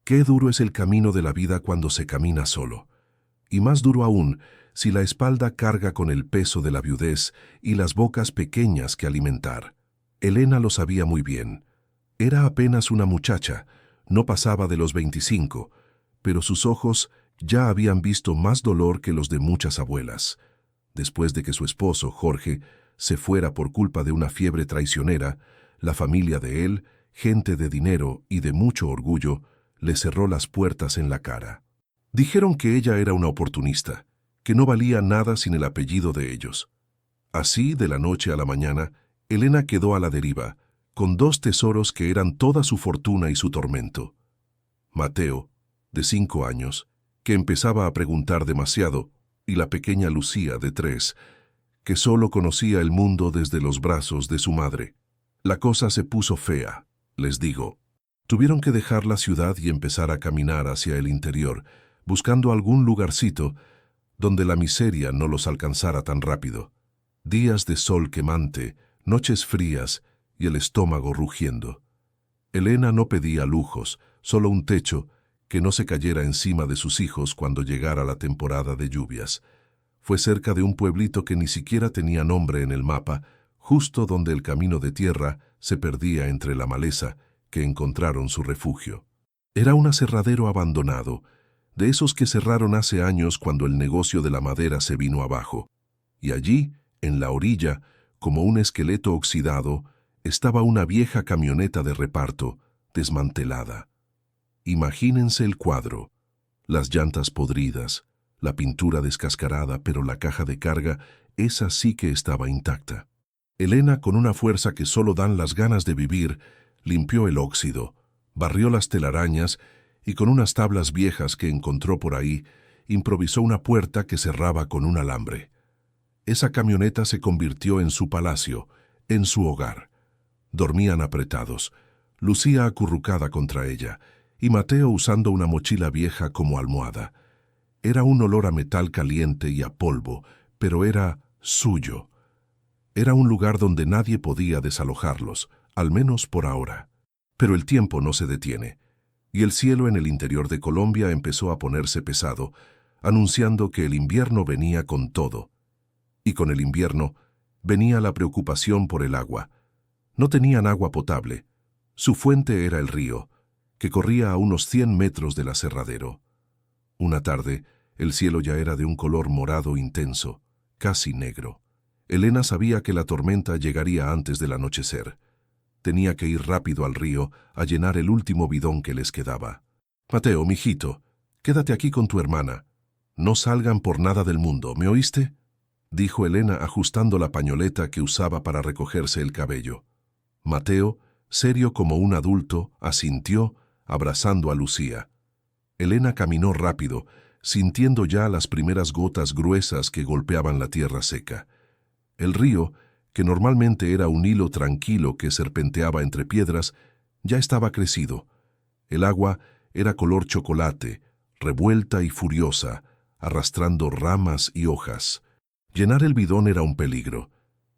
Qué duro es el camino de la vida cuando se camina solo. Y más duro aún si la espalda carga con el peso de la viudez y las bocas pequeñas que alimentar. Elena lo sabía muy bien. Era apenas una muchacha, no pasaba de los 25, pero sus ojos ya habían visto más dolor que los de muchas abuelas. Después de que su esposo, Jorge, se fuera por culpa de una fiebre traicionera, la familia de él, gente de dinero y de mucho orgullo, le cerró las puertas en la cara. Dijeron que ella era una oportunista, que no valía nada sin el apellido de ellos. Así, de la noche a la mañana, Elena quedó a la deriva, con dos tesoros que eran toda su fortuna y su tormento. Mateo, de 5 años, que empezaba a preguntar demasiado, y la pequeña Lucía, de 3, que solo conocía el mundo desde los brazos de su madre. La cosa se puso fea, les digo. Tuvieron que dejar la ciudad y empezar a caminar hacia el interior, buscando algún lugarcito donde la miseria no los alcanzara tan rápido. Días de sol quemante, noches frías y el estómago rugiendo. Elena no pedía lujos, solo un techo que no se cayera encima de sus hijos cuando llegara la temporada de lluvias. Fue cerca de un pueblito que ni siquiera tenía nombre en el mapa, justo donde el camino de tierra se perdía entre la maleza, que encontraron su refugio. Era un aserradero abandonado, de esos que cerraron hace años cuando el negocio de la madera se vino abajo. Y allí, en la orilla, como un esqueleto oxidado, estaba una vieja camioneta de reparto, desmantelada. Imagínense el cuadro: las llantas podridas, la pintura descascarada, pero la caja de carga, esa sí que estaba intacta. Elena, con una fuerza que solo dan las ganas de vivir, limpió el óxido, barrió las telarañas y con unas tablas viejas que encontró por ahí, improvisó una puerta que cerraba con un alambre. Esa camioneta se convirtió en su palacio, en su hogar. Dormían apretados, Lucía acurrucada contra ella, y Mateo usando una mochila vieja como almohada. Era un olor a metal caliente y a polvo, pero era suyo. Era un lugar donde nadie podía desalojarlos, al menos por ahora. Pero el tiempo no se detiene, y el cielo en el interior de Colombia empezó a ponerse pesado, anunciando que el invierno venía con todo. Y con el invierno venía la preocupación por el agua. No tenían agua potable. Su fuente era el río, que corría a unos 100 metros del aserradero. Una tarde, el cielo ya era de un color morado intenso, casi negro. Elena sabía que la tormenta llegaría antes del anochecer. Tenía que ir rápido al río a llenar el último bidón que les quedaba. «Mateo, mijito, quédate aquí con tu hermana. No salgan por nada del mundo, ¿me oíste?», dijo Elena ajustando la pañoleta que usaba para recogerse el cabello. Mateo, serio como un adulto, asintió, abrazando a Lucía. Elena caminó rápido, sintiendo ya las primeras gotas gruesas que golpeaban la tierra seca. El río, que normalmente era un hilo tranquilo que serpenteaba entre piedras, ya estaba crecido. El agua era color chocolate, revuelta y furiosa, arrastrando ramas y hojas. Llenar el bidón era un peligro.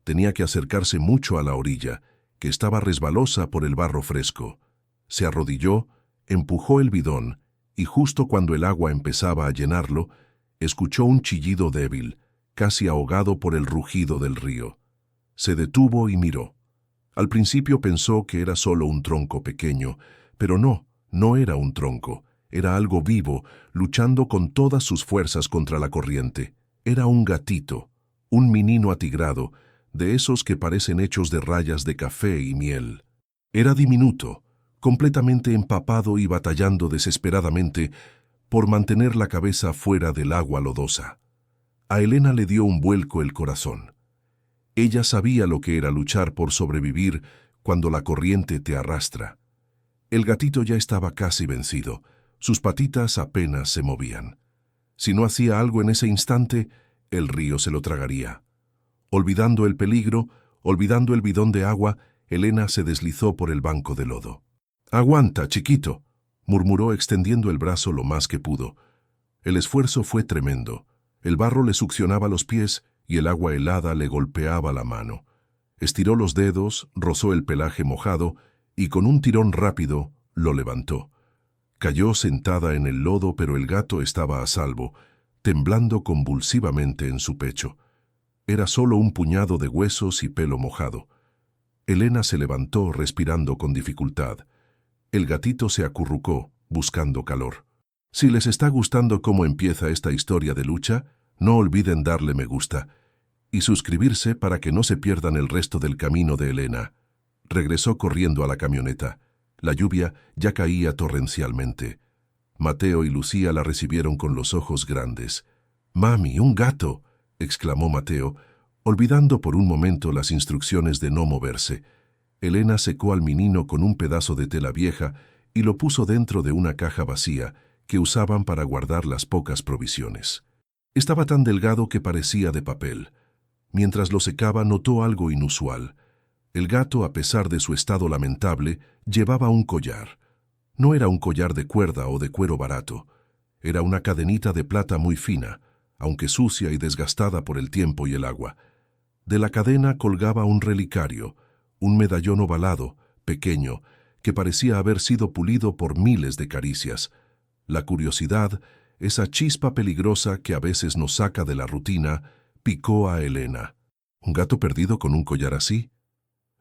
Tenía que acercarse mucho a la orilla, que estaba resbalosa por el barro fresco. Se arrodilló, empujó el bidón, y justo cuando el agua empezaba a llenarlo, escuchó un chillido débil, casi ahogado por el rugido del río. Se detuvo y miró. Al principio pensó que era solo un tronco pequeño, pero no era un tronco. Era algo vivo, luchando con todas sus fuerzas contra la corriente. Era un gatito, un menino atigrado, de esos que parecen hechos de rayas de café y miel. Era diminuto, completamente empapado y batallando desesperadamente por mantener la cabeza fuera del agua lodosa. A Elena le dio un vuelco el corazón. Ella sabía lo que era luchar por sobrevivir cuando la corriente te arrastra. El gatito ya estaba casi vencido, sus patitas apenas se movían. Si no hacía algo en ese instante, el río se lo tragaría. Olvidando el peligro, olvidando el bidón de agua, Elena se deslizó por el banco de lodo. «Aguanta, chiquito», murmuró extendiendo el brazo lo más que pudo. El esfuerzo fue tremendo. El barro le succionaba los pies y el agua helada le golpeaba la mano. Estiró los dedos, rozó el pelaje mojado y con un tirón rápido lo levantó. Cayó sentada en el lodo, pero el gato estaba a salvo, temblando convulsivamente en su pecho. Era solo un puñado de huesos y pelo mojado. Elena se levantó respirando con dificultad. El gatito se acurrucó, buscando calor. Si les está gustando cómo empieza esta historia de lucha, no olviden darle me gusta y suscribirse para que no se pierdan el resto del camino de Elena. Regresó corriendo a la camioneta. La lluvia ya caía torrencialmente. Mateo y Lucía la recibieron con los ojos grandes. «¡Mami, un gato!», exclamó Mateo, olvidando por un momento las instrucciones de no moverse. Elena secó al menino con un pedazo de tela vieja y lo puso dentro de una caja vacía que usaban para guardar las pocas provisiones. Estaba tan delgado que parecía de papel. Mientras lo secaba, notó algo inusual. El gato, a pesar de su estado lamentable, llevaba un collar. No era un collar de cuerda o de cuero barato. Era una cadenita de plata muy fina, aunque sucia y desgastada por el tiempo y el agua. De la cadena colgaba un relicario, un medallón ovalado, pequeño, que parecía haber sido pulido por miles de caricias. La curiosidad, esa chispa peligrosa que a veces nos saca de la rutina, picó a Elena. ¿Un gato perdido con un collar así?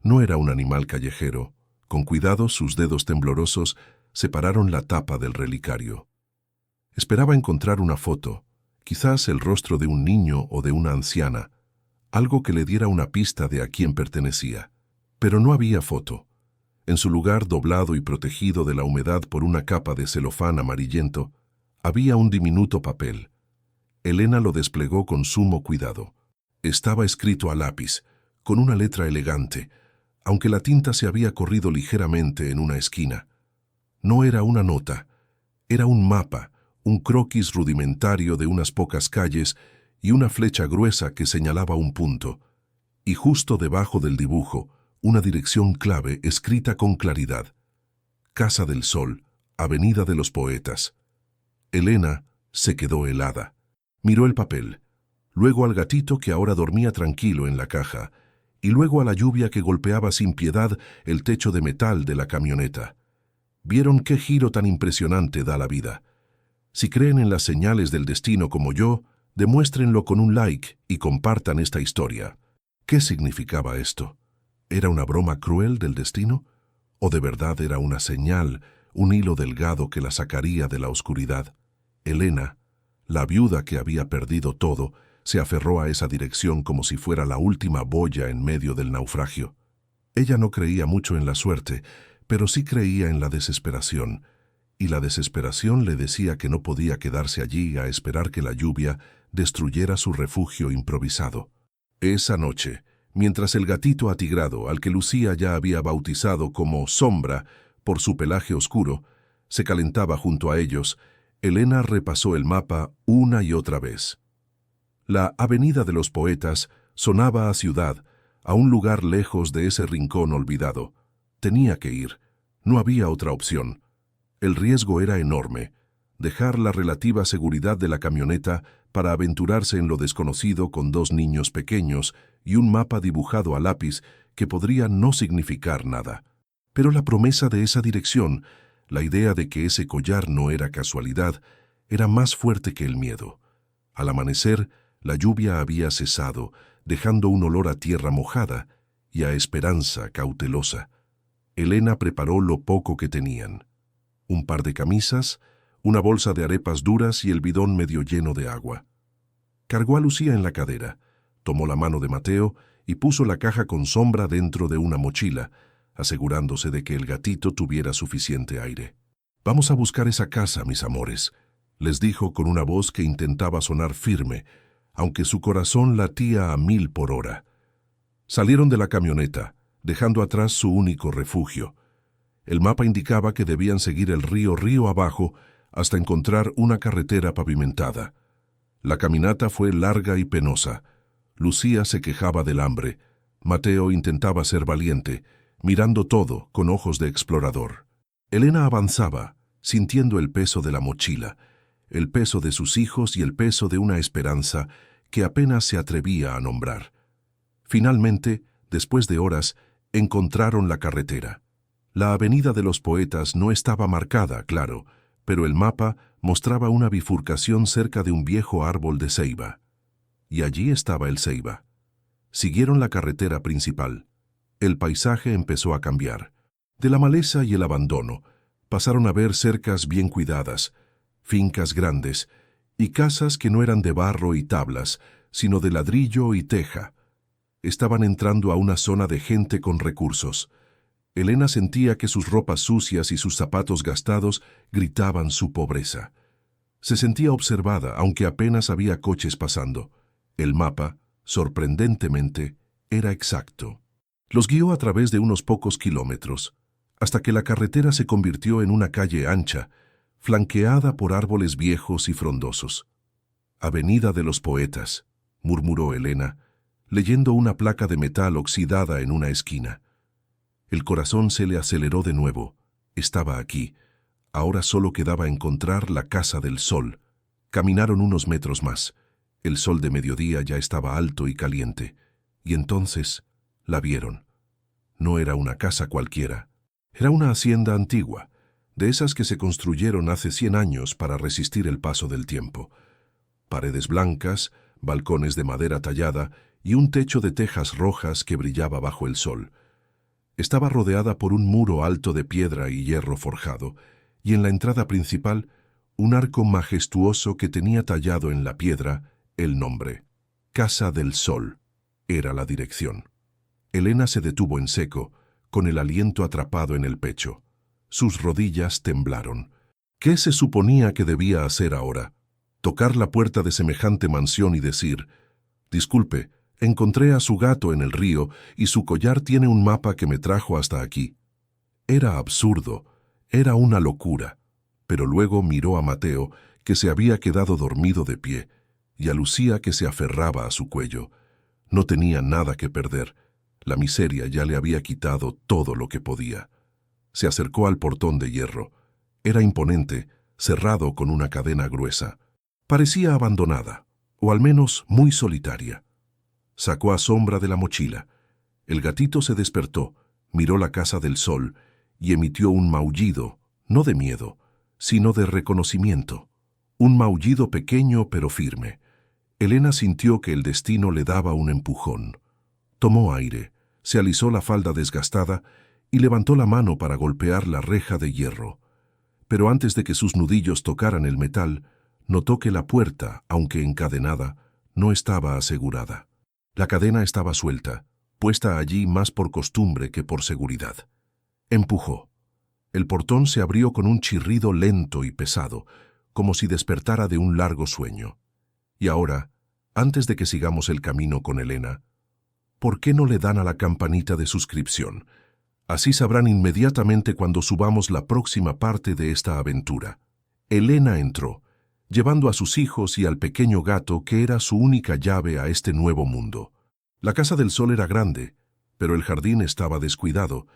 No era un animal callejero. Con cuidado, sus dedos temblorosos separaron la tapa del relicario. Esperaba encontrar una foto, quizás el rostro de un niño o de una anciana, algo que le diera una pista de a quién pertenecía. Pero no había foto. En su lugar, doblado y protegido de la humedad por una capa de celofán amarillento, había un diminuto papel. Elena lo desplegó con sumo cuidado. Estaba escrito a lápiz, con una letra elegante, aunque la tinta se había corrido ligeramente en una esquina. No era una nota, era un mapa, un croquis rudimentario de unas pocas calles y una flecha gruesa que señalaba un punto. Y justo debajo del dibujo, una dirección clave escrita con claridad. Casa del Sol, Avenida de los Poetas. Elena se quedó helada. Miró el papel, luego al gatito que ahora dormía tranquilo en la caja, y luego a la lluvia que golpeaba sin piedad el techo de metal de la camioneta. ¿Vieron qué giro tan impresionante da la vida? Si creen en las señales del destino como yo, demuéstrenlo con un like y compartan esta historia. ¿Qué significaba esto? ¿Era una broma cruel del destino? ¿O de verdad era una señal, un hilo delgado que la sacaría de la oscuridad? Elena, la viuda que había perdido todo, se aferró a esa dirección como si fuera la última boya en medio del naufragio. Ella no creía mucho en la suerte, pero sí creía en la desesperación, y la desesperación le decía que no podía quedarse allí a esperar que la lluvia destruyera su refugio improvisado. Esa noche, mientras el gatito atigrado, al que Lucía ya había bautizado como Sombra por su pelaje oscuro, se calentaba junto a ellos, Elena repasó el mapa una y otra vez. La Avenida de los Poetas sonaba a ciudad, a un lugar lejos de ese rincón olvidado. Tenía que ir. No había otra opción. El riesgo era enorme. Dejar la relativa seguridad de la camioneta para aventurarse en lo desconocido con dos niños pequeños y un mapa dibujado a lápiz que podría no significar nada. Pero la promesa de esa dirección, la idea de que ese collar no era casualidad, era más fuerte que el miedo. Al amanecer, la lluvia había cesado, dejando un olor a tierra mojada y a esperanza cautelosa. Elena preparó lo poco que tenían. Un par de camisas, una bolsa de arepas duras y el bidón medio lleno de agua. Cargó a Lucía en la cadera, tomó la mano de Mateo y puso la caja con Sombra dentro de una mochila, asegurándose de que el gatito tuviera suficiente aire. «Vamos a buscar esa casa, mis amores», les dijo con una voz que intentaba sonar firme, aunque su corazón latía a 1000 por hora. Salieron de la camioneta, dejando atrás su único refugio. El mapa indicaba que debían seguir el río abajo hasta encontrar una carretera pavimentada. La caminata fue larga y penosa. Lucía se quejaba del hambre. Mateo intentaba ser valiente, mirando todo con ojos de explorador. Elena avanzaba, sintiendo el peso de la mochila, el peso de sus hijos y el peso de una esperanza que apenas se atrevía a nombrar. Finalmente, después de horas, encontraron la carretera. La Avenida de los Poetas no estaba marcada, claro, pero el mapa mostraba una bifurcación cerca de un viejo árbol de ceiba. Y allí estaba el ceiba. Siguieron la carretera principal. El paisaje empezó a cambiar. De la maleza y el abandono, pasaron a ver cercas bien cuidadas, fincas grandes y casas que no eran de barro y tablas, sino de ladrillo y teja. Estaban entrando a una zona de gente con recursos. Elena sentía que sus ropas sucias y sus zapatos gastados gritaban su pobreza. Se sentía observada, aunque apenas había coches pasando. El mapa, sorprendentemente, era exacto. Los guió a través de unos pocos kilómetros, hasta que la carretera se convirtió en una calle ancha, flanqueada por árboles viejos y frondosos. «Avenida de los Poetas», murmuró Elena, leyendo una placa de metal oxidada en una esquina. El corazón se le aceleró de nuevo. Estaba aquí. Ahora solo quedaba encontrar la Casa del Sol. Caminaron unos metros más. El sol de mediodía ya estaba alto y caliente. Y entonces la vieron. No era una casa cualquiera. Era una hacienda antigua, de esas que se construyeron hace 100 años para resistir el paso del tiempo. Paredes blancas, balcones de madera tallada y un techo de tejas rojas que brillaba bajo el sol. Estaba rodeada por un muro alto de piedra y hierro forjado, y en la entrada principal, un arco majestuoso que tenía tallado en la piedra el nombre. Casa del Sol era la dirección. Elena se detuvo en seco, con el aliento atrapado en el pecho. Sus rodillas temblaron. ¿Qué se suponía que debía hacer ahora? Tocar la puerta de semejante mansión y decir: «Disculpe, encontré a su gato en el río y su collar tiene un mapa que me trajo hasta aquí». Era absurdo, era una locura. Pero luego miró a Mateo, que se había quedado dormido de pie, y a Lucía, que se aferraba a su cuello. No tenía nada que perder. La miseria ya le había quitado todo lo que podía. Se acercó al portón de hierro. Era imponente, cerrado con una cadena gruesa. Parecía abandonada, o al menos muy solitaria. Sacó a Sombra de la mochila. El gatito se despertó, miró la Casa del Sol y emitió un maullido, no de miedo, sino de reconocimiento. Un maullido pequeño pero firme. Elena sintió que el destino le daba un empujón. Tomó aire, se alisó la falda desgastada y levantó la mano para golpear la reja de hierro. Pero antes de que sus nudillos tocaran el metal, notó que la puerta, aunque encadenada, no estaba asegurada. La cadena estaba suelta, puesta allí más por costumbre que por seguridad. Empujó. El portón se abrió con un chirrido lento y pesado, como si despertara de un largo sueño. Y ahora, antes de que sigamos el camino con Elena, ¿por qué no le dan a la campanita de suscripción? Así sabrán inmediatamente cuando subamos la próxima parte de esta aventura. Elena entró, llevando a sus hijos y al pequeño gato que era su única llave a este nuevo mundo. La Casa del Sol era grande, pero el jardín estaba descuidado,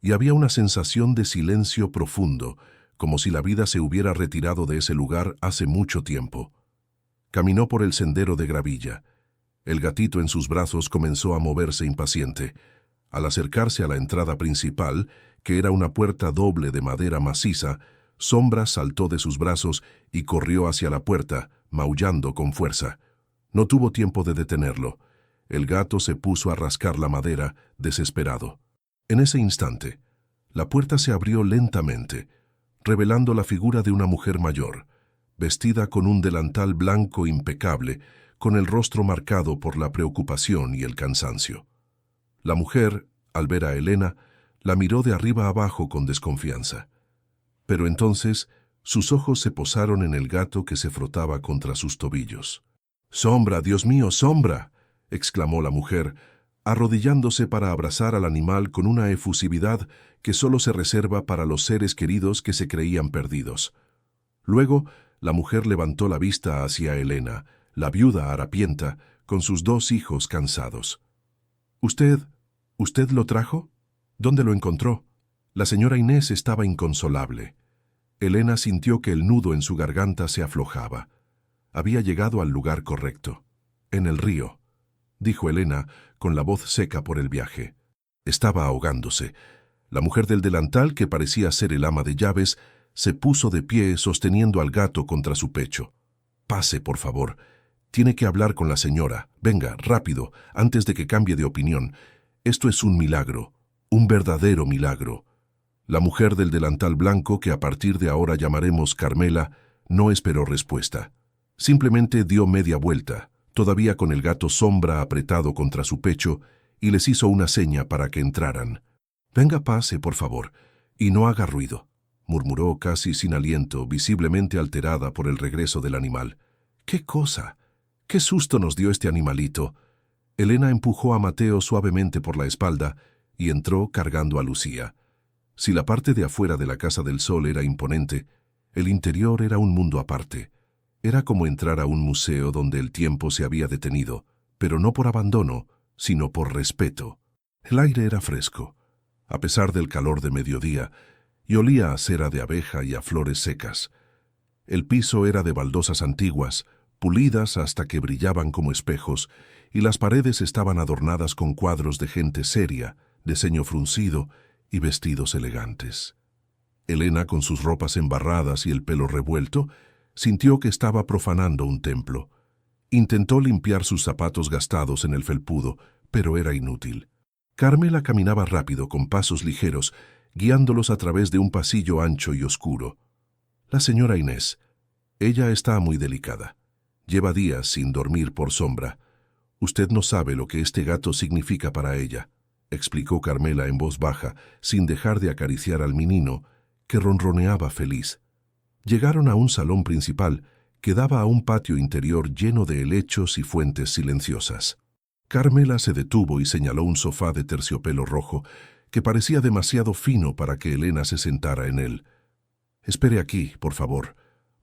y había una sensación de silencio profundo, como si la vida se hubiera retirado de ese lugar hace mucho tiempo. Caminó por el sendero de gravilla. El gatito en sus brazos comenzó a moverse impaciente. Al acercarse a la entrada principal, que era una puerta doble de madera maciza, Sombra saltó de sus brazos y corrió hacia la puerta, maullando con fuerza. No tuvo tiempo de detenerlo. El gato se puso a rascar la madera, desesperado. En ese instante, la puerta se abrió lentamente, revelando la figura de una mujer mayor, vestida con un delantal blanco impecable, con el rostro marcado por la preocupación y el cansancio. La mujer, al ver a Elena, la miró de arriba abajo con desconfianza. Pero entonces sus ojos se posaron en el gato que se frotaba contra sus tobillos. «¡Sombra, Dios mío, Sombra!», exclamó la mujer, arrodillándose para abrazar al animal con una efusividad que solo se reserva para los seres queridos que se creían perdidos. Luego, la mujer levantó la vista hacia Elena, la viuda harapienta, con sus 2 hijos cansados. ¿Usted lo trajo? ¿Dónde lo encontró?» La señora Inés estaba inconsolable. Elena sintió que el nudo en su garganta se aflojaba. Había llegado al lugar correcto. «En el río», dijo Elena, con la voz seca por el viaje. Estaba ahogándose. La mujer del delantal, que parecía ser el ama de llaves, Se puso de pie sosteniendo al gato contra su pecho. «Pase, por favor. Tiene que hablar con la señora. Venga, rápido, antes de que cambie de opinión. Esto es un milagro, un verdadero milagro». La mujer del delantal blanco, que a partir de ahora llamaremos Carmela, no esperó respuesta. Simplemente dio media vuelta, todavía con el gato sombra apretado contra su pecho, y les hizo una seña para que entraran. «Venga, pase, por favor, y no haga ruido», murmuró casi sin aliento, visiblemente alterada por el regreso del animal. «¿Qué cosa? ¿Qué susto nos dio este animalito?» Elena empujó a Mateo suavemente por la espalda y entró cargando a Lucía. Si la parte de afuera de la Casa del Sol era imponente, el interior era un mundo aparte. Era como entrar a un museo donde el tiempo se había detenido, pero no por abandono, sino por respeto. El aire era fresco, a pesar del calor de mediodía, y olía a cera de abeja y a flores secas. El piso era de baldosas antiguas, pulidas hasta que brillaban como espejos, y las paredes estaban adornadas con cuadros de gente seria, de ceño fruncido y vestidos elegantes. Elena, con sus ropas embarradas y el pelo revuelto, sintió que estaba profanando un templo. Intentó limpiar sus zapatos gastados en el felpudo, pero era inútil. Carmela caminaba rápido, con pasos ligeros, guiándolos a través de un pasillo ancho y oscuro. «La señora Inés. Ella está muy delicada. Lleva días sin dormir por sombra. Usted no sabe lo que este gato significa para ella», explicó Carmela en voz baja, sin dejar de acariciar al menino, que ronroneaba feliz. Llegaron a un salón principal que daba a un patio interior lleno de helechos y fuentes silenciosas. Carmela se detuvo y señaló un sofá de terciopelo rojo que parecía demasiado fino para que Elena se sentara en él. «Espere aquí, por favor.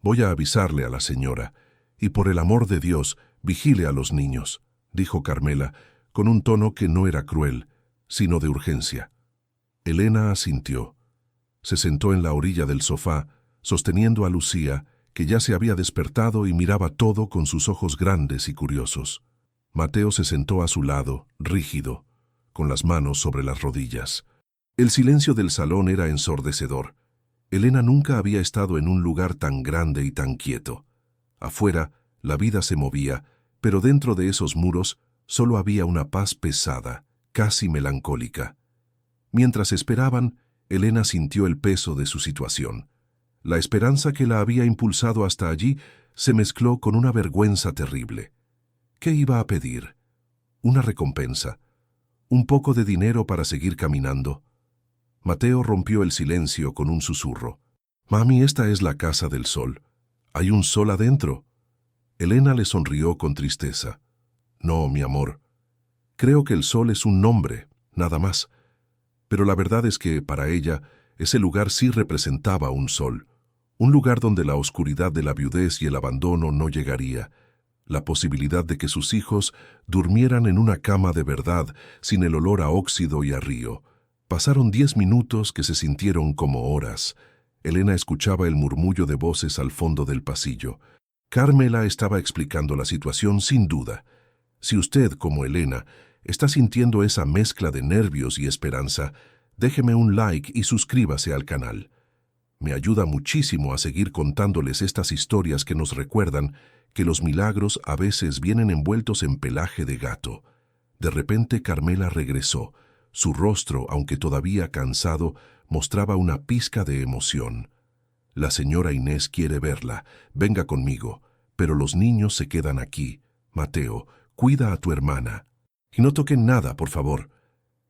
Voy a avisarle a la señora. Y por el amor de Dios, vigile a los niños», dijo Carmela, con un tono que no era cruel, sino de urgencia. Elena asintió. Se sentó en la orilla del sofá, sosteniendo a Lucía, que ya se había despertado y miraba todo con sus ojos grandes y curiosos. Mateo se sentó a su lado, rígido, con las manos sobre las rodillas. El silencio del salón era ensordecedor. Elena nunca había estado en un lugar tan grande y tan quieto. Afuera, la vida se movía, pero dentro de esos muros solo había una paz pesada, casi melancólica. Mientras esperaban, Elena sintió el peso de su situación. La esperanza que la había impulsado hasta allí se mezcló con una vergüenza terrible. ¿Qué iba a pedir? ¿Una recompensa? ¿Un poco de dinero para seguir caminando? Mateo rompió el silencio con un susurro. «Mami, esta es la Casa del Sol. ¿Hay un sol adentro?» Elena le sonrió con tristeza. «No, mi amor. Creo que el sol es un nombre, nada más. Pero la verdad es que, para ella, ese lugar sí representaba un sol. Un lugar donde la oscuridad de la viudez y el abandono no llegaría. La posibilidad de que sus hijos durmieran en una cama de verdad, sin el olor a óxido y a río. Pasaron 10 minutos que se sintieron como horas. Elena escuchaba el murmullo de voces al fondo del pasillo. Carmela estaba explicando la situación sin duda. Si usted, como Elena, está sintiendo esa mezcla de nervios y esperanza, déjeme un like y suscríbase al canal. Me ayuda muchísimo a seguir contándoles estas historias que nos recuerdan que los milagros a veces vienen envueltos en pelaje de gato. De repente Carmela regresó. Su rostro, aunque todavía cansado, mostraba una pizca de emoción. «La señora Inés quiere verla. Venga conmigo. Pero los niños se quedan aquí. Mateo, cuida a tu hermana. Y no toquen nada, por favor».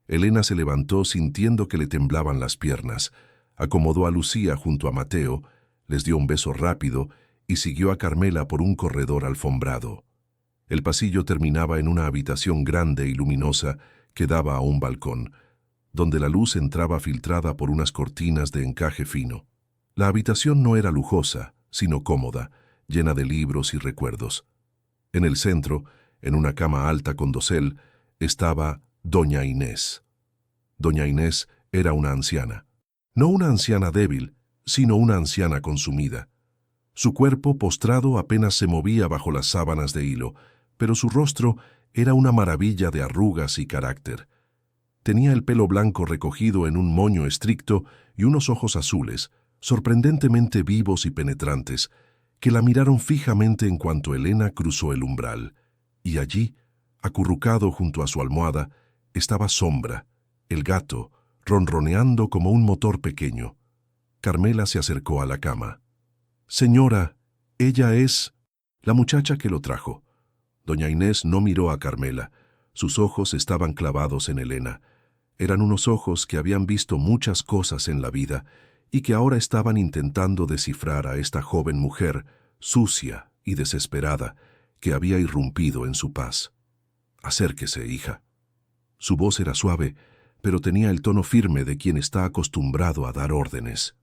Elena se levantó sintiendo que le temblaban las piernas. Acomodó a Lucía junto a Mateo, les dio un beso rápido y siguió a Carmela por un corredor alfombrado. El pasillo terminaba en una habitación grande y luminosa que daba a un balcón, donde la luz entraba filtrada por unas cortinas de encaje fino. La habitación no era lujosa, sino cómoda, llena de libros y recuerdos. En el centro, en una cama alta con dosel, estaba Doña Inés. Doña Inés era una anciana. No una anciana débil, sino una anciana consumida. Su cuerpo postrado apenas se movía bajo las sábanas de hilo, pero su rostro era una maravilla de arrugas y carácter. Tenía el pelo blanco recogido en un moño estricto y unos ojos azules, sorprendentemente vivos y penetrantes, que la miraron fijamente en cuanto Elena cruzó el umbral, y allí, acurrucado junto a su almohada, estaba Sombra, el gato, ronroneando como un motor pequeño. Carmela se acercó a la cama. «Señora, ella es la muchacha que lo trajo». Doña Inés no miró a Carmela. Sus ojos estaban clavados en Elena. Eran unos ojos que habían visto muchas cosas en la vida y que ahora estaban intentando descifrar a esta joven mujer, sucia y desesperada, que había irrumpido en su paz. «Acérquese, hija». Su voz era suave, pero tenía el tono firme de quien está acostumbrado a dar órdenes.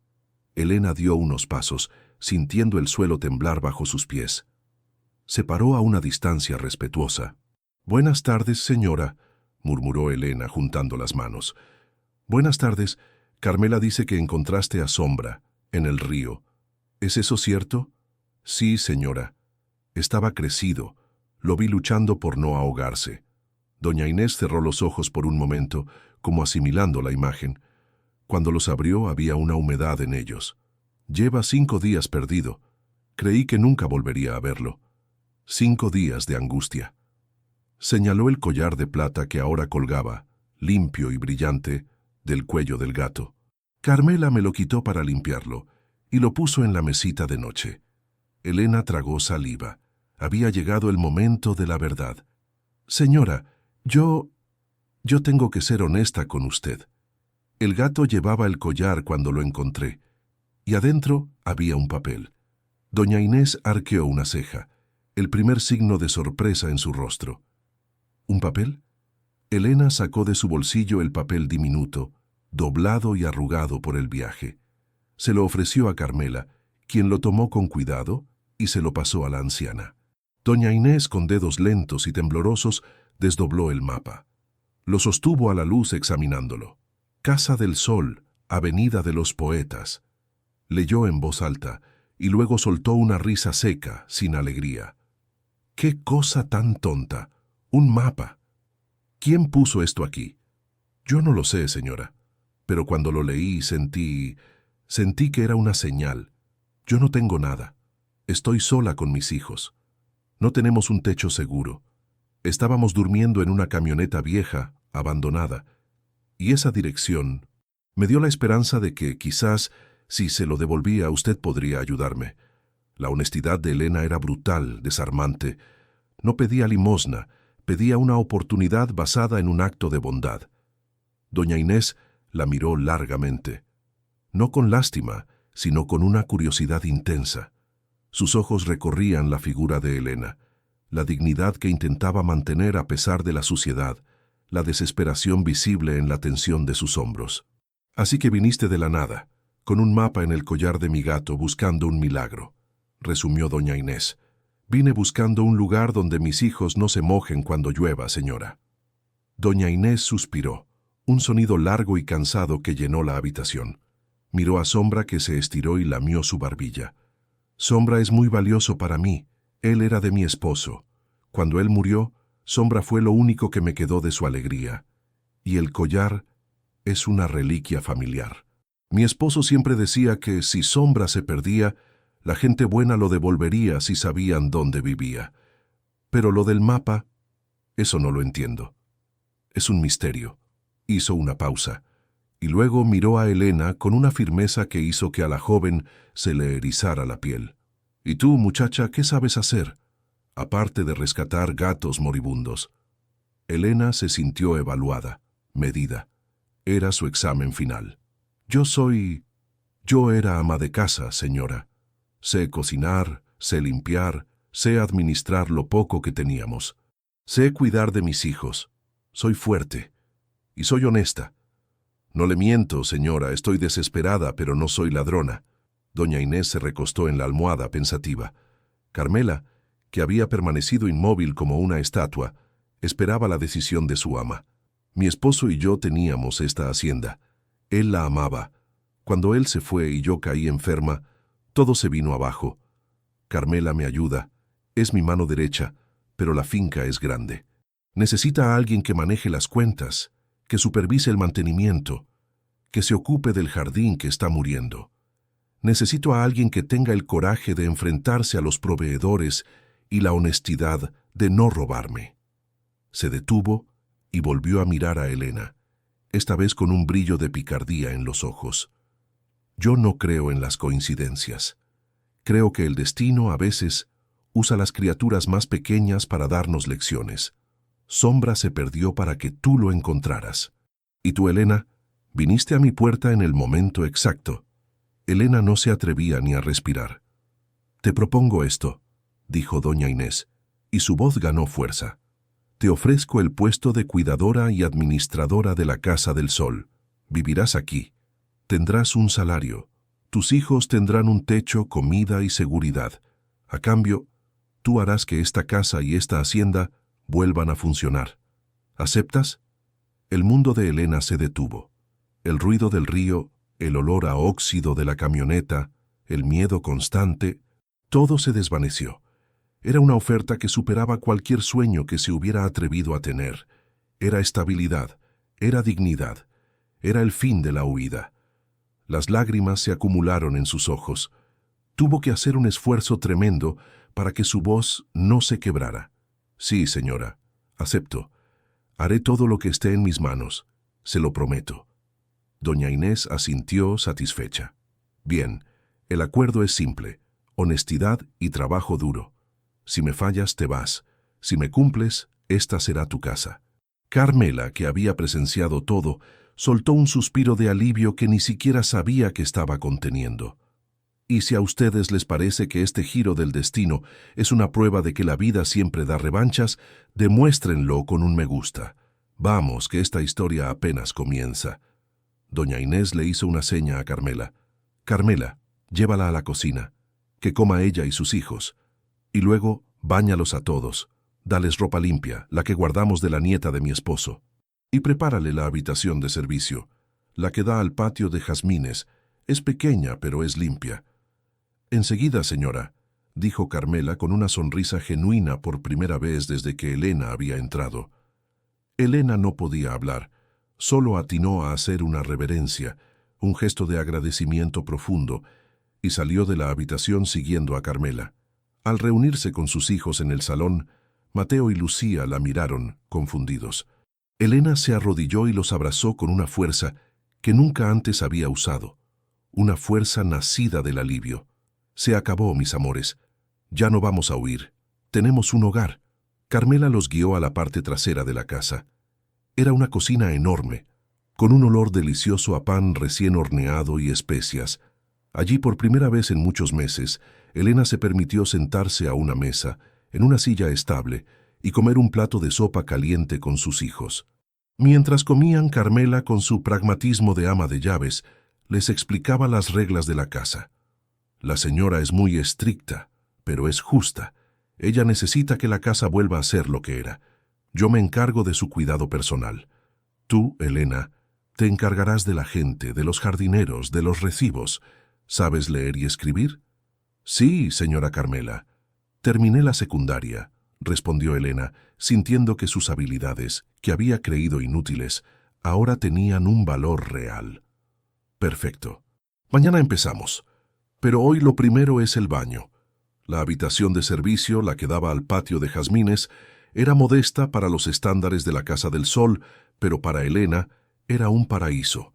Elena dio unos pasos, sintiendo el suelo temblar bajo sus pies. Se paró a una distancia respetuosa. «Buenas tardes, señora», murmuró Elena juntando las manos. «Buenas tardes. Carmela dice que encontraste a Sombra, en el río. ¿Es eso cierto?» «Sí, señora. Estaba crecido. Lo vi luchando por no ahogarse». Doña Inés cerró los ojos por un momento, como asimilando la imagen. Cuando los abrió había una humedad en ellos. «Lleva 5 días perdido. Creí que nunca volvería a verlo. 5 días de angustia». Señaló el collar de plata que ahora colgaba, limpio y brillante, del cuello del gato. «Carmela me lo quitó para limpiarlo y lo puso en la mesita de noche». Elena tragó saliva. Había llegado el momento de la verdad. «Señora, yo tengo que ser honesta con usted. El gato llevaba el collar cuando lo encontré, y adentro había un papel». Doña Inés arqueó una ceja, el primer signo de sorpresa en su rostro. «¿Un papel?». Elena sacó de su bolsillo el papel diminuto, doblado y arrugado por el viaje. Se lo ofreció a Carmela, quien lo tomó con cuidado y se lo pasó a la anciana. Doña Inés, con dedos lentos y temblorosos, desdobló el mapa. Lo sostuvo a la luz examinándolo. «Casa del Sol, Avenida de los Poetas». Leyó en voz alta y luego soltó una risa seca, sin alegría. «¡Qué cosa tan tonta! ¡Un mapa! ¿Quién puso esto aquí?». «Yo no lo sé, señora, pero cuando lo leí sentí que era una señal. Yo no tengo nada. Estoy sola con mis hijos. No tenemos un techo seguro. Estábamos durmiendo en una camioneta vieja, abandonada, y esa dirección me dio la esperanza de que quizás, si se lo devolvía, usted podría ayudarme». La honestidad de Elena era brutal, desarmante. No pedía limosna, pedía una oportunidad basada en un acto de bondad. Doña Inés la miró largamente, no con lástima, sino con una curiosidad intensa. Sus ojos recorrían la figura de Elena, la dignidad que intentaba mantener a pesar de la suciedad, la desesperación visible en la tensión de sus hombros. «Así que viniste de la nada, con un mapa en el collar de mi gato buscando un milagro», resumió doña Inés. «Vine buscando un lugar donde mis hijos no se mojen cuando llueva, señora». Doña Inés suspiró, un sonido largo y cansado que llenó la habitación. Miró a Sombra, que se estiró y lamió su barbilla. «Sombra es muy valioso para mí. Él era de mi esposo. Cuando él murió, Sombra fue lo único que me quedó de su alegría. Y el collar es una reliquia familiar. Mi esposo siempre decía que si Sombra se perdía, la gente buena lo devolvería si sabían dónde vivía. Pero lo del mapa, eso no lo entiendo. Es un misterio». Hizo una pausa, y luego miró a Elena con una firmeza que hizo que a la joven se le erizara la piel. «¿Y tú, muchacha, qué sabes hacer, aparte de rescatar gatos moribundos?». Elena se sintió evaluada, medida. Era su examen final. Yo era ama de casa, señora. Sé cocinar, sé limpiar, sé administrar lo poco que teníamos. Sé cuidar de mis hijos. Soy fuerte. Y soy honesta. No le miento, señora, estoy desesperada, pero no soy ladrona». Doña Inés se recostó en la almohada pensativa. Carmela, que había permanecido inmóvil como una estatua, esperaba la decisión de su ama. «Mi esposo y yo teníamos esta hacienda. Él la amaba. Cuando él se fue y yo caí enferma, todo se vino abajo. Carmela me ayuda. Es mi mano derecha, pero la finca es grande. Necesita a alguien que maneje las cuentas, que supervise el mantenimiento, que se ocupe del jardín que está muriendo. Necesito a alguien que tenga el coraje de enfrentarse a los proveedores y la honestidad de no robarme. Se detuvo y volvió a mirar a Elena, esta vez con un brillo de picardía en los ojos. Yo no creo en las coincidencias. Creo que el destino, a veces, usa las criaturas más pequeñas para darnos lecciones. Sombra se perdió para que tú lo encontraras. Y tú, Elena, viniste a mi puerta en el momento exacto. Elena no se atrevía ni a respirar. Te propongo esto, dijo doña Inés, y su voz ganó fuerza. Te ofrezco el puesto de cuidadora y administradora de la Casa del Sol. Vivirás aquí. Tendrás un salario. Tus hijos tendrán un techo, comida y seguridad. A cambio, tú harás que esta casa y esta hacienda vuelvan a funcionar. ¿Aceptas? El mundo de Elena se detuvo. El ruido del río, el olor a óxido de la camioneta, el miedo constante, todo se desvaneció. Era una oferta que superaba cualquier sueño que se hubiera atrevido a tener. Era estabilidad, era dignidad, era el fin de la huida. Las lágrimas se acumularon en sus ojos. Tuvo que hacer un esfuerzo tremendo para que su voz no se quebrara. Sí, señora, acepto. Haré todo lo que esté en mis manos, se lo prometo. Doña Inés asintió satisfecha. Bien, el acuerdo es simple, honestidad y trabajo duro. Si me fallas, te vas. Si me cumples, esta será tu casa. Carmela, que había presenciado todo, soltó un suspiro de alivio que ni siquiera sabía que estaba conteniendo. Y si a ustedes les parece que este giro del destino es una prueba de que la vida siempre da revanchas, demuéstrenlo con un me gusta. Vamos, que esta historia apenas comienza. Doña Inés le hizo una seña a Carmela. Carmela, llévala a la cocina, que coma ella y sus hijos. Y luego, báñalos a todos. Dales ropa limpia, la que guardamos de la nieta de mi esposo. Y prepárale la habitación de servicio, la que da al patio de jazmines. Es pequeña, pero es limpia. Enseguida, señora, dijo Carmela con una sonrisa genuina por primera vez desde que Elena había entrado. Elena no podía hablar, solo atinó a hacer una reverencia, un gesto de agradecimiento profundo, y salió de la habitación siguiendo a Carmela. Al reunirse con sus hijos en el salón, Mateo y Lucía la miraron, confundidos. Elena se arrodilló y los abrazó con una fuerza que nunca antes había usado, una fuerza nacida del alivio. Se acabó, mis amores. Ya no vamos a huir. Tenemos un hogar. Carmela los guió a la parte trasera de la casa. Era una cocina enorme, con un olor delicioso a pan recién horneado y especias. Allí, por primera vez en muchos meses, Elena se permitió sentarse a una mesa, en una silla estable, y comer un plato de sopa caliente con sus hijos. Mientras comían, Carmela, con su pragmatismo de ama de llaves, les explicaba las reglas de la casa. La señora es muy estricta, pero es justa. Ella necesita que la casa vuelva a ser lo que era. Yo me encargo de su cuidado personal. Tú, Elena, te encargarás de la gente, de los jardineros, de los recibos. ¿Sabes leer y escribir? Sí, señora Carmela. Terminé la secundaria, respondió Elena, sintiendo que sus habilidades, que había creído inútiles, ahora tenían un valor real. Perfecto. Mañana empezamos. Pero hoy lo primero es el baño. La habitación de servicio, la que daba al patio de jazmines, era modesta para los estándares de la Casa del Sol, pero para Elena era un paraíso.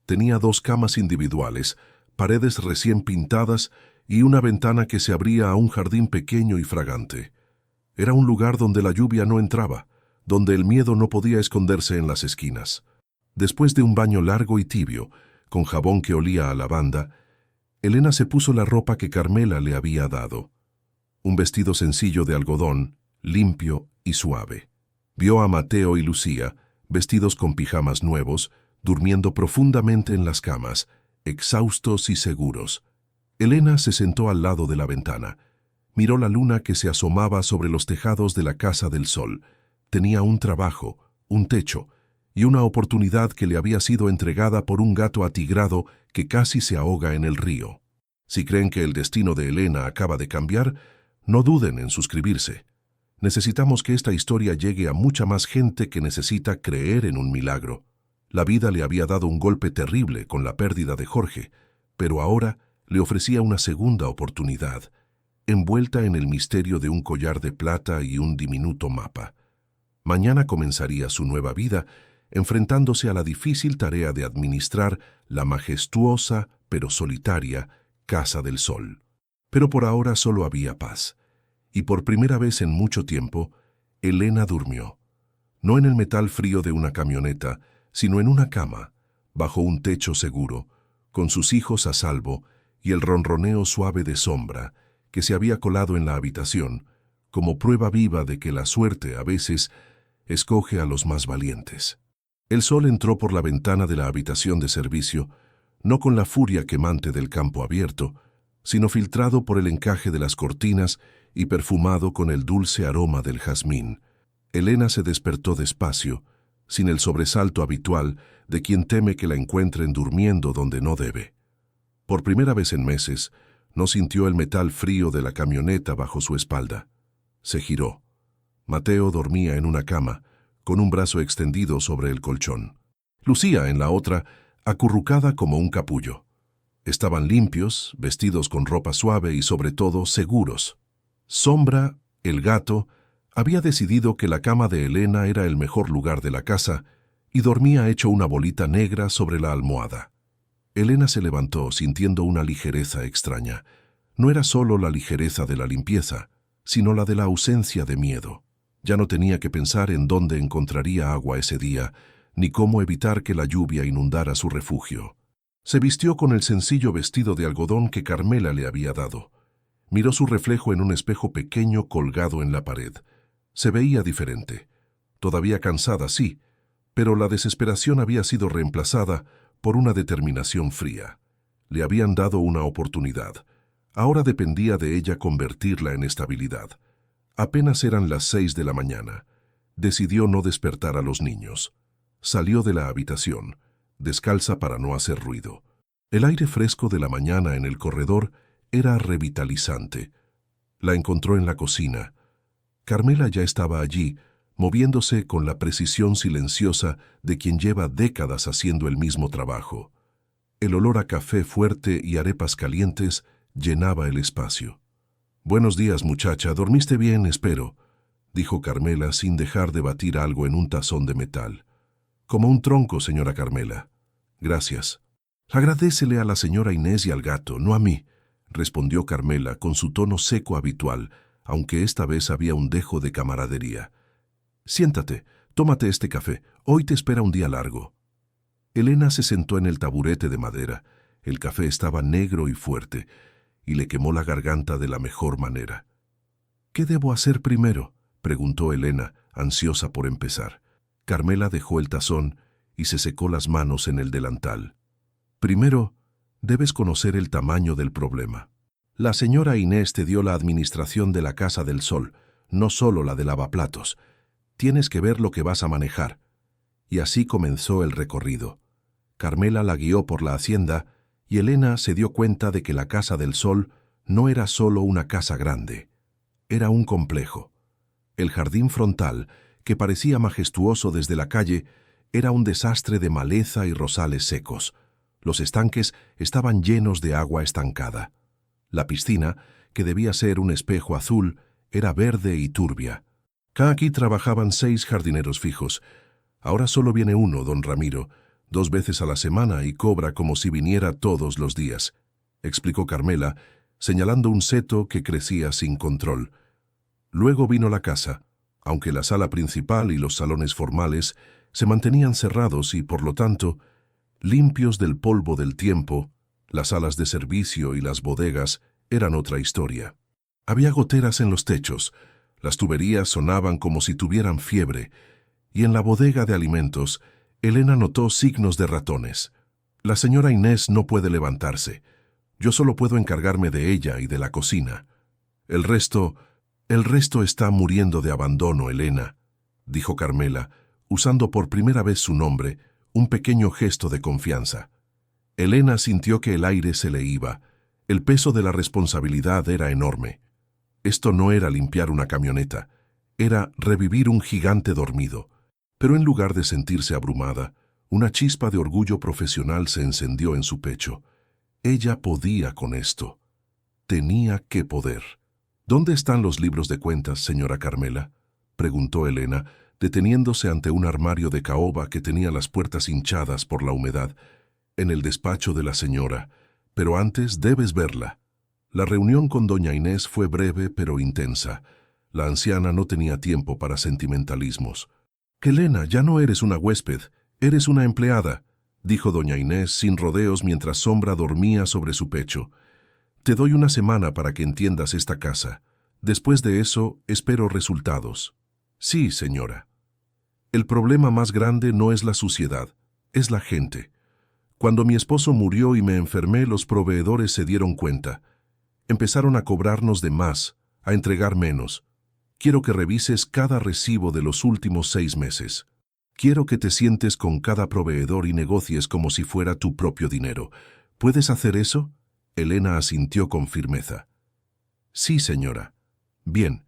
Tenía 2 camas individuales, paredes recién pintadas y una ventana que se abría a un jardín pequeño y fragante. Era un lugar donde la lluvia no entraba, donde el miedo no podía esconderse en las esquinas. Después de un baño largo y tibio, con jabón que olía a lavanda, Elena se puso la ropa que Carmela le había dado. Un vestido sencillo de algodón, limpio y suave. Vio a Mateo y Lucía, vestidos con pijamas nuevos, durmiendo profundamente en las camas, exhaustos y seguros. Elena se sentó al lado de la ventana. Miró la luna que se asomaba sobre los tejados de la Casa del Sol. Tenía un trabajo, un techo, y una oportunidad que le había sido entregada por un gato atigrado que casi se ahoga en el río. Si creen que el destino de Elena acaba de cambiar, no duden en suscribirse. Necesitamos que esta historia llegue a mucha más gente que necesita creer en un milagro. La vida le había dado un golpe terrible con la pérdida de Jorge, pero ahora le ofrecía una segunda oportunidad, envuelta en el misterio de un collar de plata y un diminuto mapa. Mañana comenzaría su nueva vida, enfrentándose a la difícil tarea de administrar la majestuosa pero solitaria Casa del Sol. Pero por ahora solo había paz, y por primera vez en mucho tiempo, Elena durmió. No en el metal frío de una camioneta, sino en una cama, bajo un techo seguro, con sus hijos a salvo y el ronroneo suave de Sombra, que se había colado en la habitación, como prueba viva de que la suerte a veces escoge a los más valientes. El sol entró por la ventana de la habitación de servicio, no con la furia quemante del campo abierto, sino filtrado por el encaje de las cortinas y perfumado con el dulce aroma del jazmín. Elena se despertó despacio, sin el sobresalto habitual de quien teme que la encuentren durmiendo donde no debe. Por primera vez en meses, no sintió el metal frío de la camioneta bajo su espalda. Se giró. Mateo dormía en una cama, con un brazo extendido sobre el colchón. Lucía en la otra, acurrucada como un capullo. Estaban limpios, vestidos con ropa suave y sobre todo seguros. Sombra, el gato, había decidido que la cama de Elena era el mejor lugar de la casa y dormía hecho una bolita negra sobre la almohada. Elena se levantó sintiendo una ligereza extraña. No era solo la ligereza de la limpieza, sino la de la ausencia de miedo. Ya no tenía que pensar en dónde encontraría agua ese día, ni cómo evitar que la lluvia inundara su refugio. Se vistió con el sencillo vestido de algodón que Carmela le había dado. Miró su reflejo en un espejo pequeño colgado en la pared. Se veía diferente. Todavía cansada, sí, pero la desesperación había sido reemplazada por una determinación fría. Le habían dado una oportunidad. Ahora dependía de ella convertirla en estabilidad. Apenas eran las 6 de la mañana. Decidió no despertar a los niños. Salió de la habitación, descalza para no hacer ruido. El aire fresco de la mañana en el corredor era revitalizante. La encontró en la cocina. Carmela ya estaba allí, moviéndose con la precisión silenciosa de quien lleva décadas haciendo el mismo trabajo. El olor a café fuerte y arepas calientes llenaba el espacio. «Buenos días, muchacha. ¿Dormiste bien, espero?», dijo Carmela sin dejar de batir algo en un tazón de metal. «Como un tronco, señora Carmela». «Gracias». «Agradécele a la señora Inés y al gato, no a mí», respondió Carmela con su tono seco habitual, aunque esta vez había un dejo de camaradería. «Siéntate, tómate este café. Hoy te espera un día largo». Elena se sentó en el taburete de madera. El café estaba negro y fuerte, y le quemó la garganta de la mejor manera. «¿Qué debo hacer primero?», preguntó Elena, ansiosa por empezar. Carmela dejó el tazón y se secó las manos en el delantal. «Primero, debes conocer el tamaño del problema. La señora Inés te dio la administración de la Casa del Sol, no solo la de lavaplatos. Tienes que ver lo que vas a manejar». Y así comenzó el recorrido. Carmela la guió por la hacienda y Elena se dio cuenta de que la Casa del Sol no era solo una casa grande. Era un complejo. El jardín frontal, que parecía majestuoso desde la calle, era un desastre de maleza y rosales secos. Los estanques estaban llenos de agua estancada. La piscina, que debía ser un espejo azul, era verde y turbia. Aquí trabajaban 6 jardineros fijos. Ahora solo viene uno, don Ramiro, 2 veces a la semana y cobra como si viniera todos los días, explicó Carmela, señalando un seto que crecía sin control. Luego vino la casa, aunque la sala principal y los salones formales se mantenían cerrados y, por lo tanto, limpios del polvo del tiempo. Las salas de servicio y las bodegas eran otra historia. Había goteras en los techos, las tuberías sonaban como si tuvieran fiebre, y en la bodega de alimentos, Elena notó signos de ratones. «La señora Inés no puede levantarse. Yo solo puedo encargarme de ella y de la cocina. El resto está muriendo de abandono, Elena», dijo Carmela, usando por primera vez su nombre, un pequeño gesto de confianza. Elena sintió que el aire se le iba. El peso de la responsabilidad era enorme. Esto no era limpiar una camioneta, era revivir un gigante dormido. Pero en lugar de sentirse abrumada, una chispa de orgullo profesional se encendió en su pecho. Ella podía con esto. Tenía que poder. ¿Dónde están los libros de cuentas, señora Carmela?, preguntó Elena, deteniéndose ante un armario de caoba que tenía las puertas hinchadas por la humedad. En el despacho de la señora, pero antes debes verla. La reunión con doña Inés fue breve pero intensa. La anciana no tenía tiempo para sentimentalismos. «Elena, ya no eres una huésped, eres una empleada», dijo doña Inés sin rodeos mientras Sombra dormía sobre su pecho. «Te doy una semana para que entiendas esta casa. Después de eso, espero resultados». «Sí, señora». El problema más grande no es la suciedad, es la gente. Cuando mi esposo murió y me enfermé, los proveedores se dieron cuenta. Empezaron a cobrarnos de más, a entregar menos. Quiero que revises cada recibo de los últimos 6 meses. Quiero que te sientes con cada proveedor y negocies como si fuera tu propio dinero. ¿Puedes hacer eso?, Elena asintió con firmeza. «Sí, señora». «Bien,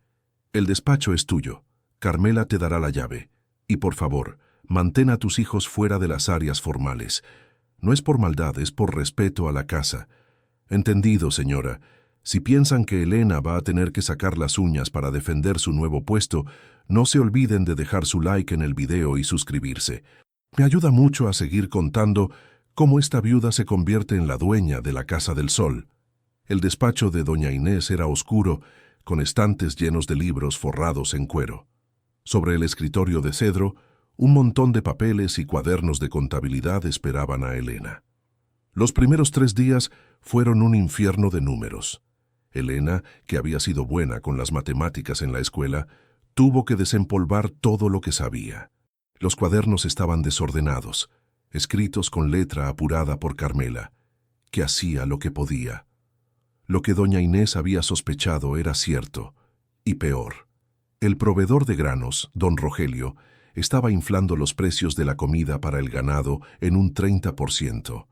el despacho es tuyo. Carmela te dará la llave. Y por favor, mantén a tus hijos fuera de las áreas formales. No es por maldad, es por respeto a la casa». «Entendido, señora. Si piensan que Elena va a tener que sacar las uñas para defender su nuevo puesto, no se olviden de dejar su like en el video y suscribirse. Me ayuda mucho a seguir contando cómo esta viuda se convierte en la dueña de la Casa del Sol». El despacho de doña Inés era oscuro, con estantes llenos de libros forrados en cuero. Sobre el escritorio de cedro, un montón de papeles y cuadernos de contabilidad esperaban a Elena. Los primeros 3 días fueron un infierno de números. Elena, que había sido buena con las matemáticas en la escuela, tuvo que desempolvar todo lo que sabía. Los cuadernos estaban desordenados, escritos con letra apurada por Carmela, que hacía lo que podía. Lo que doña Inés había sospechado era cierto, y peor. El proveedor de granos, don Rogelio, estaba inflando los precios de la comida para el ganado en un 30%.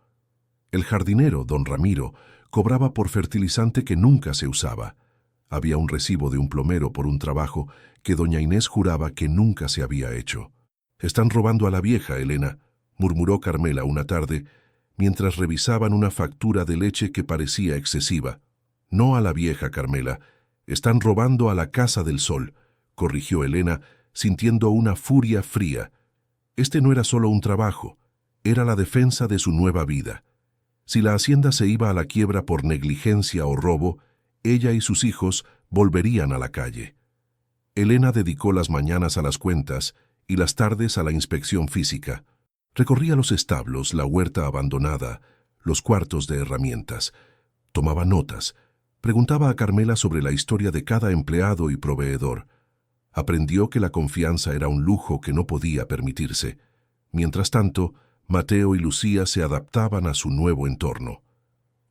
El jardinero, don Ramiro, cobraba por fertilizante que nunca se usaba. Había un recibo de un plomero por un trabajo que doña Inés juraba que nunca se había hecho. «Están robando a la vieja, Elena», murmuró Carmela una tarde, mientras revisaban una factura de leche que parecía excesiva. «No a la vieja, Carmela. Están robando a la Casa del Sol», corrigió Elena, sintiendo una furia fría. Este no era solo un trabajo, era la defensa de su nueva vida. Si la hacienda se iba a la quiebra por negligencia o robo, ella y sus hijos volverían a la calle. Elena dedicó las mañanas a las cuentas y las tardes a la inspección física. Recorría los establos, la huerta abandonada, los cuartos de herramientas. Tomaba notas. Preguntaba a Carmela sobre la historia de cada empleado y proveedor. Aprendió que la confianza era un lujo que no podía permitirse. Mientras tanto, Mateo y Lucía se adaptaban a su nuevo entorno.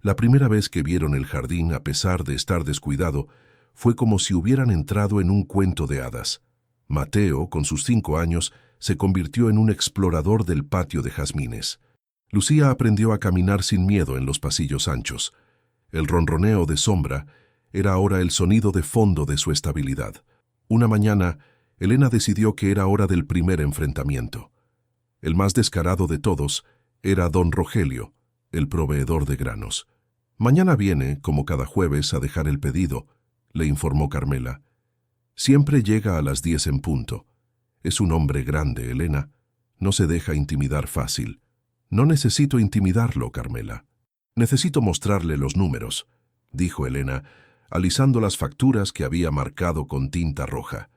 La primera vez que vieron el jardín, a pesar de estar descuidado, fue como si hubieran entrado en un cuento de hadas. Mateo, con sus 5 años, se convirtió en un explorador del patio de jazmines. Lucía aprendió a caminar sin miedo en los pasillos anchos. El ronroneo de Sombra era ahora el sonido de fondo de su estabilidad. Una mañana, Elena decidió que era hora del primer enfrentamiento. El más descarado de todos era don Rogelio, el proveedor de granos. «Mañana viene, como cada jueves, a dejar el pedido», le informó Carmela. «Siempre llega a las 10 en punto. Es un hombre grande, Elena. No se deja intimidar fácil». «No necesito intimidarlo, Carmela. Necesito mostrarle los números», dijo Elena, alisando las facturas que había marcado con tinta roja.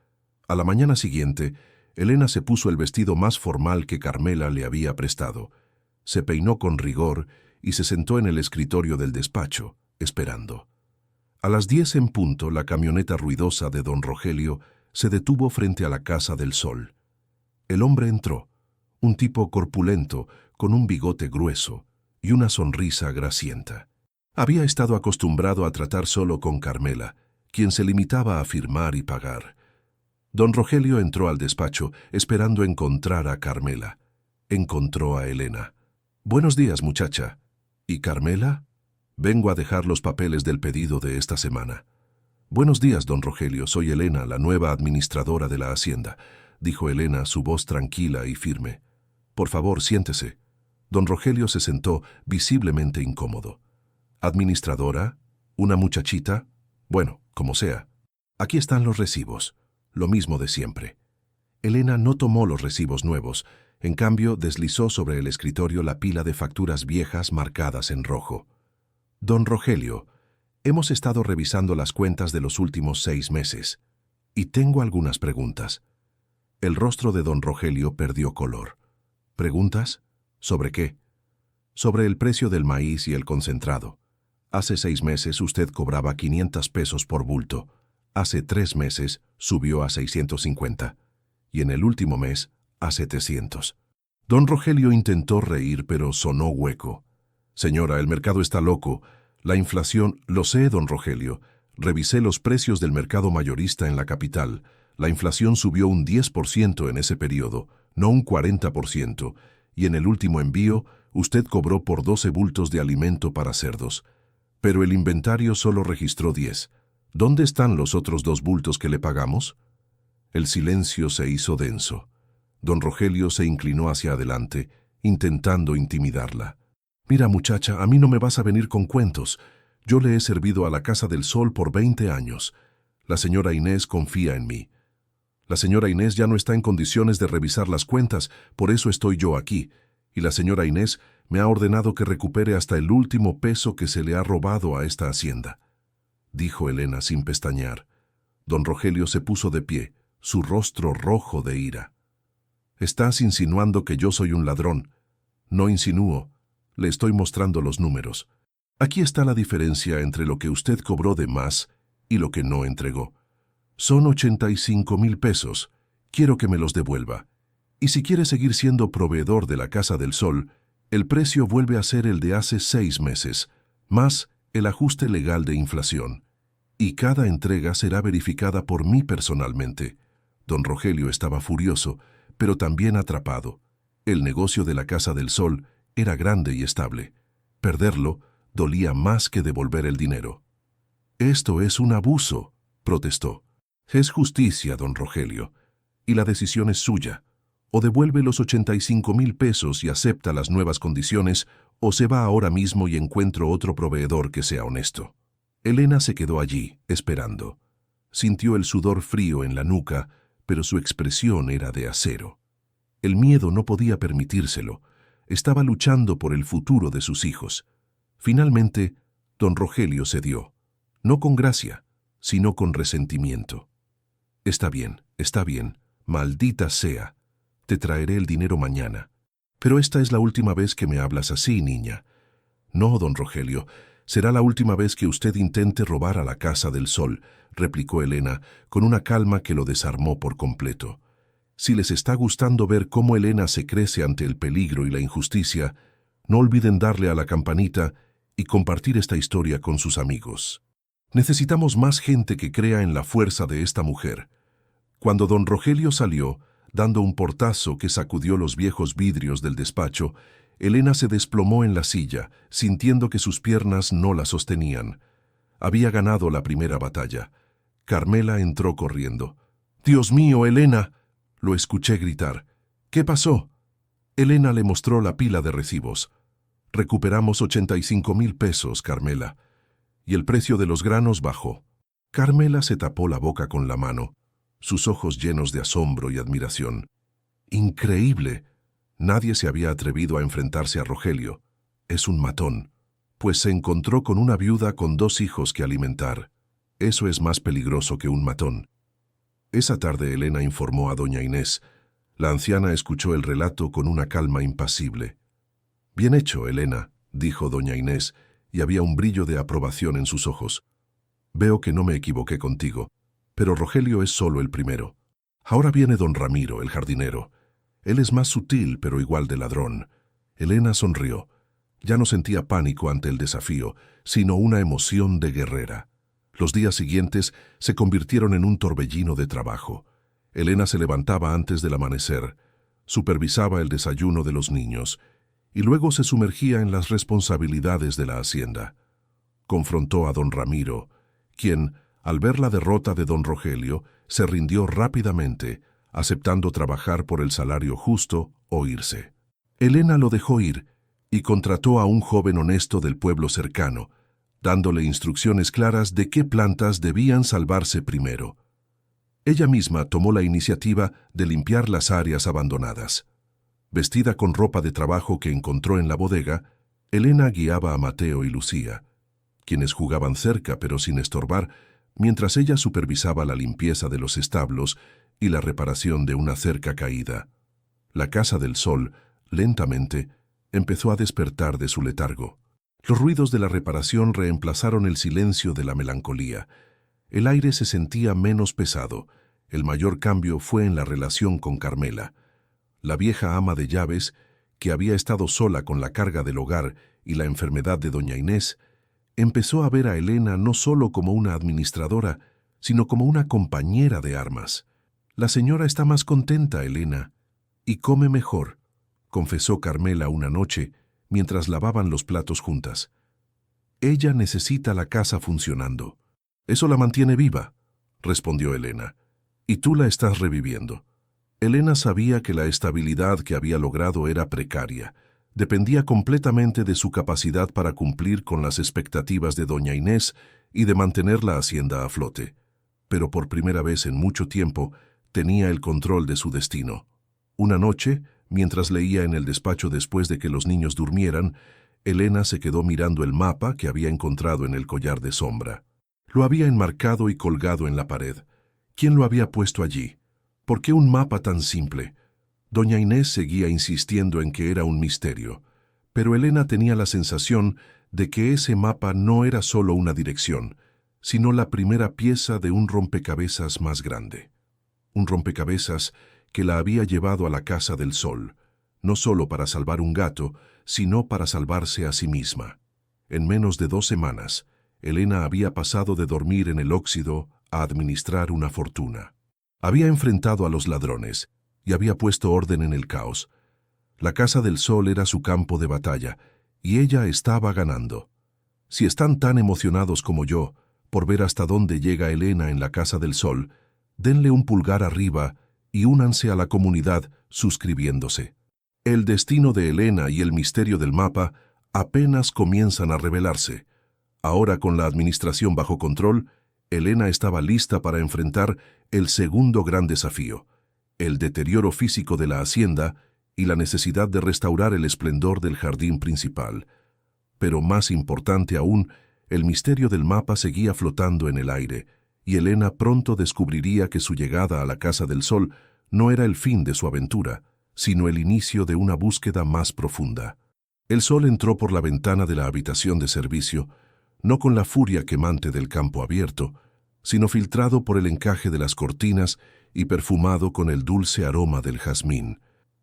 A la mañana siguiente, Elena se puso el vestido más formal que Carmela le había prestado. Se peinó con rigor y se sentó en el escritorio del despacho, esperando. A las 10 en punto, la camioneta ruidosa de don Rogelio se detuvo frente a la Casa del Sol. El hombre entró, un tipo corpulento, con un bigote grueso y una sonrisa grasienta. Había estado acostumbrado a tratar solo con Carmela, quien se limitaba a firmar y pagar. Don Rogelio entró al despacho esperando encontrar a Carmela. Encontró a Elena. «Buenos días, muchacha». «¿Y Carmela?» «Vengo a dejar los papeles del pedido de esta semana». «Buenos días, don Rogelio. Soy Elena, la nueva administradora de la hacienda», dijo Elena, su voz tranquila y firme. «Por favor, siéntese». Don Rogelio se sentó, visiblemente incómodo. ¿Administradora? ¿Una muchachita? Bueno, como sea. Aquí están los recibos. Lo mismo de siempre. Elena no tomó los recibos nuevos. En cambio, deslizó sobre el escritorio la pila de facturas viejas marcadas en rojo. Don Rogelio, hemos estado revisando las cuentas de los últimos 6 meses. Y tengo algunas preguntas. El rostro de don Rogelio perdió color. ¿Preguntas? ¿Sobre qué? Sobre el precio del maíz y el concentrado. Hace 6 meses usted cobraba 500 pesos por bulto. Hace 3 meses subió a 650. Y en el último mes, a 700. Don Rogelio intentó reír, pero sonó hueco. Señora, el mercado está loco. La inflación... Lo sé, don Rogelio. Revisé los precios del mercado mayorista en la capital. La inflación subió un 10% en ese periodo, no un 40%. Y en el último envío, usted cobró por 12 bultos de alimento para cerdos. Pero el inventario solo registró 10. ¿Dónde están los otros 2 bultos que le pagamos? El silencio se hizo denso. Don Rogelio se inclinó hacia adelante, intentando intimidarla. Mira, muchacha, a mí no me vas a venir con cuentos. Yo le he servido a la Casa del Sol por 20 años. La señora Inés confía en mí. La señora Inés ya no está en condiciones de revisar las cuentas, por eso estoy yo aquí. Y la señora Inés me ha ordenado que recupere hasta el último peso que se le ha robado a esta hacienda, dijo Elena sin pestañear. Don Rogelio se puso de pie, su rostro rojo de ira. Estás insinuando que yo soy un ladrón. No insinúo, le estoy mostrando los números. Aquí está la diferencia entre lo que usted cobró de más y lo que no entregó. Son 85,000 pesos. Quiero que me los devuelva. Y si quiere seguir siendo proveedor de la Casa del Sol, el precio vuelve a ser el de hace 6 meses, más el ajuste legal de inflación. Y cada entrega será verificada por mí personalmente. Don Rogelio estaba furioso, pero también atrapado. El negocio de la Casa del Sol era grande y estable. Perderlo dolía más que devolver el dinero. Esto es un abuso, protestó. Es justicia, don Rogelio, y la decisión es suya. O devuelve los 85,000 pesos y acepta las nuevas condiciones, o se va ahora mismo y encuentro otro proveedor que sea honesto. Elena se quedó allí, esperando. Sintió el sudor frío en la nuca, pero su expresión era de acero. El miedo no podía permitírselo. Estaba luchando por el futuro de sus hijos. Finalmente, don Rogelio cedió, no con gracia, sino con resentimiento. Está bien, maldita sea. Te traeré el dinero mañana. Pero esta es la última vez que me hablas así, niña. No, don Rogelio, será la última vez que usted intente robar a la Casa del Sol, replicó Elena, con una calma que lo desarmó por completo. Si les está gustando ver cómo Elena se crece ante el peligro y la injusticia, no olviden darle a la campanita y compartir esta historia con sus amigos. Necesitamos más gente que crea en la fuerza de esta mujer. Cuando don Rogelio salió, dando un portazo que sacudió los viejos vidrios del despacho, Elena se desplomó en la silla, sintiendo que sus piernas no la sostenían. Había ganado la primera batalla. Carmela entró corriendo. «¡Dios mío, Elena!», lo escuché gritar. «¿Qué pasó?». Elena le mostró la pila de recibos. «Recuperamos 85,000 pesos, Carmela». Y el precio de los granos bajó. Carmela se tapó la boca con la mano, sus ojos llenos de asombro y admiración. «¡Increíble! Nadie se había atrevido a enfrentarse a Rogelio. Es un matón, pues se encontró con una viuda con 2 hijos que alimentar. Eso es más peligroso que un matón». Esa tarde Elena informó a doña Inés. La anciana escuchó el relato con una calma impasible. «Bien hecho, Elena», dijo doña Inés, y había un brillo de aprobación en sus ojos. «Veo que no me equivoqué contigo, pero Rogelio es solo el primero. Ahora viene don Ramiro, el jardinero. Él es más sutil, pero igual de ladrón». Elena sonrió. Ya no sentía pánico ante el desafío, sino una emoción de guerrera. Los días siguientes se convirtieron en un torbellino de trabajo. Elena se levantaba antes del amanecer, supervisaba el desayuno de los niños, y luego se sumergía en las responsabilidades de la hacienda. Confrontó a don Ramiro, quien, al ver la derrota de don Rogelio, se rindió rápidamente, aceptando trabajar por el salario justo o irse. Elena lo dejó ir y contrató a un joven honesto del pueblo cercano, dándole instrucciones claras de qué plantas debían salvarse primero. Ella misma tomó la iniciativa de limpiar las áreas abandonadas. Vestida con ropa de trabajo que encontró en la bodega, Elena guiaba a Mateo y Lucía, quienes jugaban cerca pero sin estorbar, mientras ella supervisaba la limpieza de los establos y la reparación de una cerca caída. La Casa del Sol, lentamente, empezó a despertar de su letargo. Los ruidos de la reparación reemplazaron el silencio de la melancolía. El aire se sentía menos pesado. El mayor cambio fue en la relación con Carmela. La vieja ama de llaves, que había estado sola con la carga del hogar y la enfermedad de doña Inés, empezó a ver a Elena no solo como una administradora, sino como una compañera de armas. «La señora está más contenta, Elena, y come mejor», confesó Carmela una noche, mientras lavaban los platos juntas. «Ella necesita la casa funcionando». «Eso la mantiene viva», respondió Elena, «y tú la estás reviviendo». Elena sabía que la estabilidad que había logrado era precaria. Dependía completamente de su capacidad para cumplir con las expectativas de doña Inés y de mantener la hacienda a flote. Pero por primera vez en mucho tiempo tenía el control de su destino. Una noche, mientras leía en el despacho después de que los niños durmieran, Elena se quedó mirando el mapa que había encontrado en el collar de sombra. Lo había enmarcado y colgado en la pared. ¿Quién lo había puesto allí? ¿Por qué un mapa tan simple? Doña Inés seguía insistiendo en que era un misterio, pero Elena tenía la sensación de que ese mapa no era solo una dirección, sino la primera pieza de un rompecabezas más grande. Un rompecabezas que la había llevado a la Casa del Sol, no solo para salvar un gato, sino para salvarse a sí misma. En menos de 2 semanas, Elena había pasado de dormir en el óxido a administrar una fortuna. Había enfrentado a los ladrones y había puesto orden en el caos. La Casa del Sol era su campo de batalla y ella estaba ganando. Si están tan emocionados como yo por ver hasta dónde llega Elena en la Casa del Sol, denle un pulgar arriba y únanse a la comunidad suscribiéndose. El destino de Elena y el misterio del mapa apenas comienzan a revelarse. Ahora, con la administración bajo control, Elena estaba lista para enfrentar el segundo gran desafío, el deterioro físico de la hacienda y la necesidad de restaurar el esplendor del jardín principal. Pero más importante aún, el misterio del mapa seguía flotando en el aire, y Elena pronto descubriría que su llegada a la Casa del Sol no era el fin de su aventura, sino el inicio de una búsqueda más profunda. El sol entró por la ventana de la habitación de servicio, no con la furia quemante del campo abierto, sino filtrado por el encaje de las cortinas y perfumado con el dulce aroma del jazmín.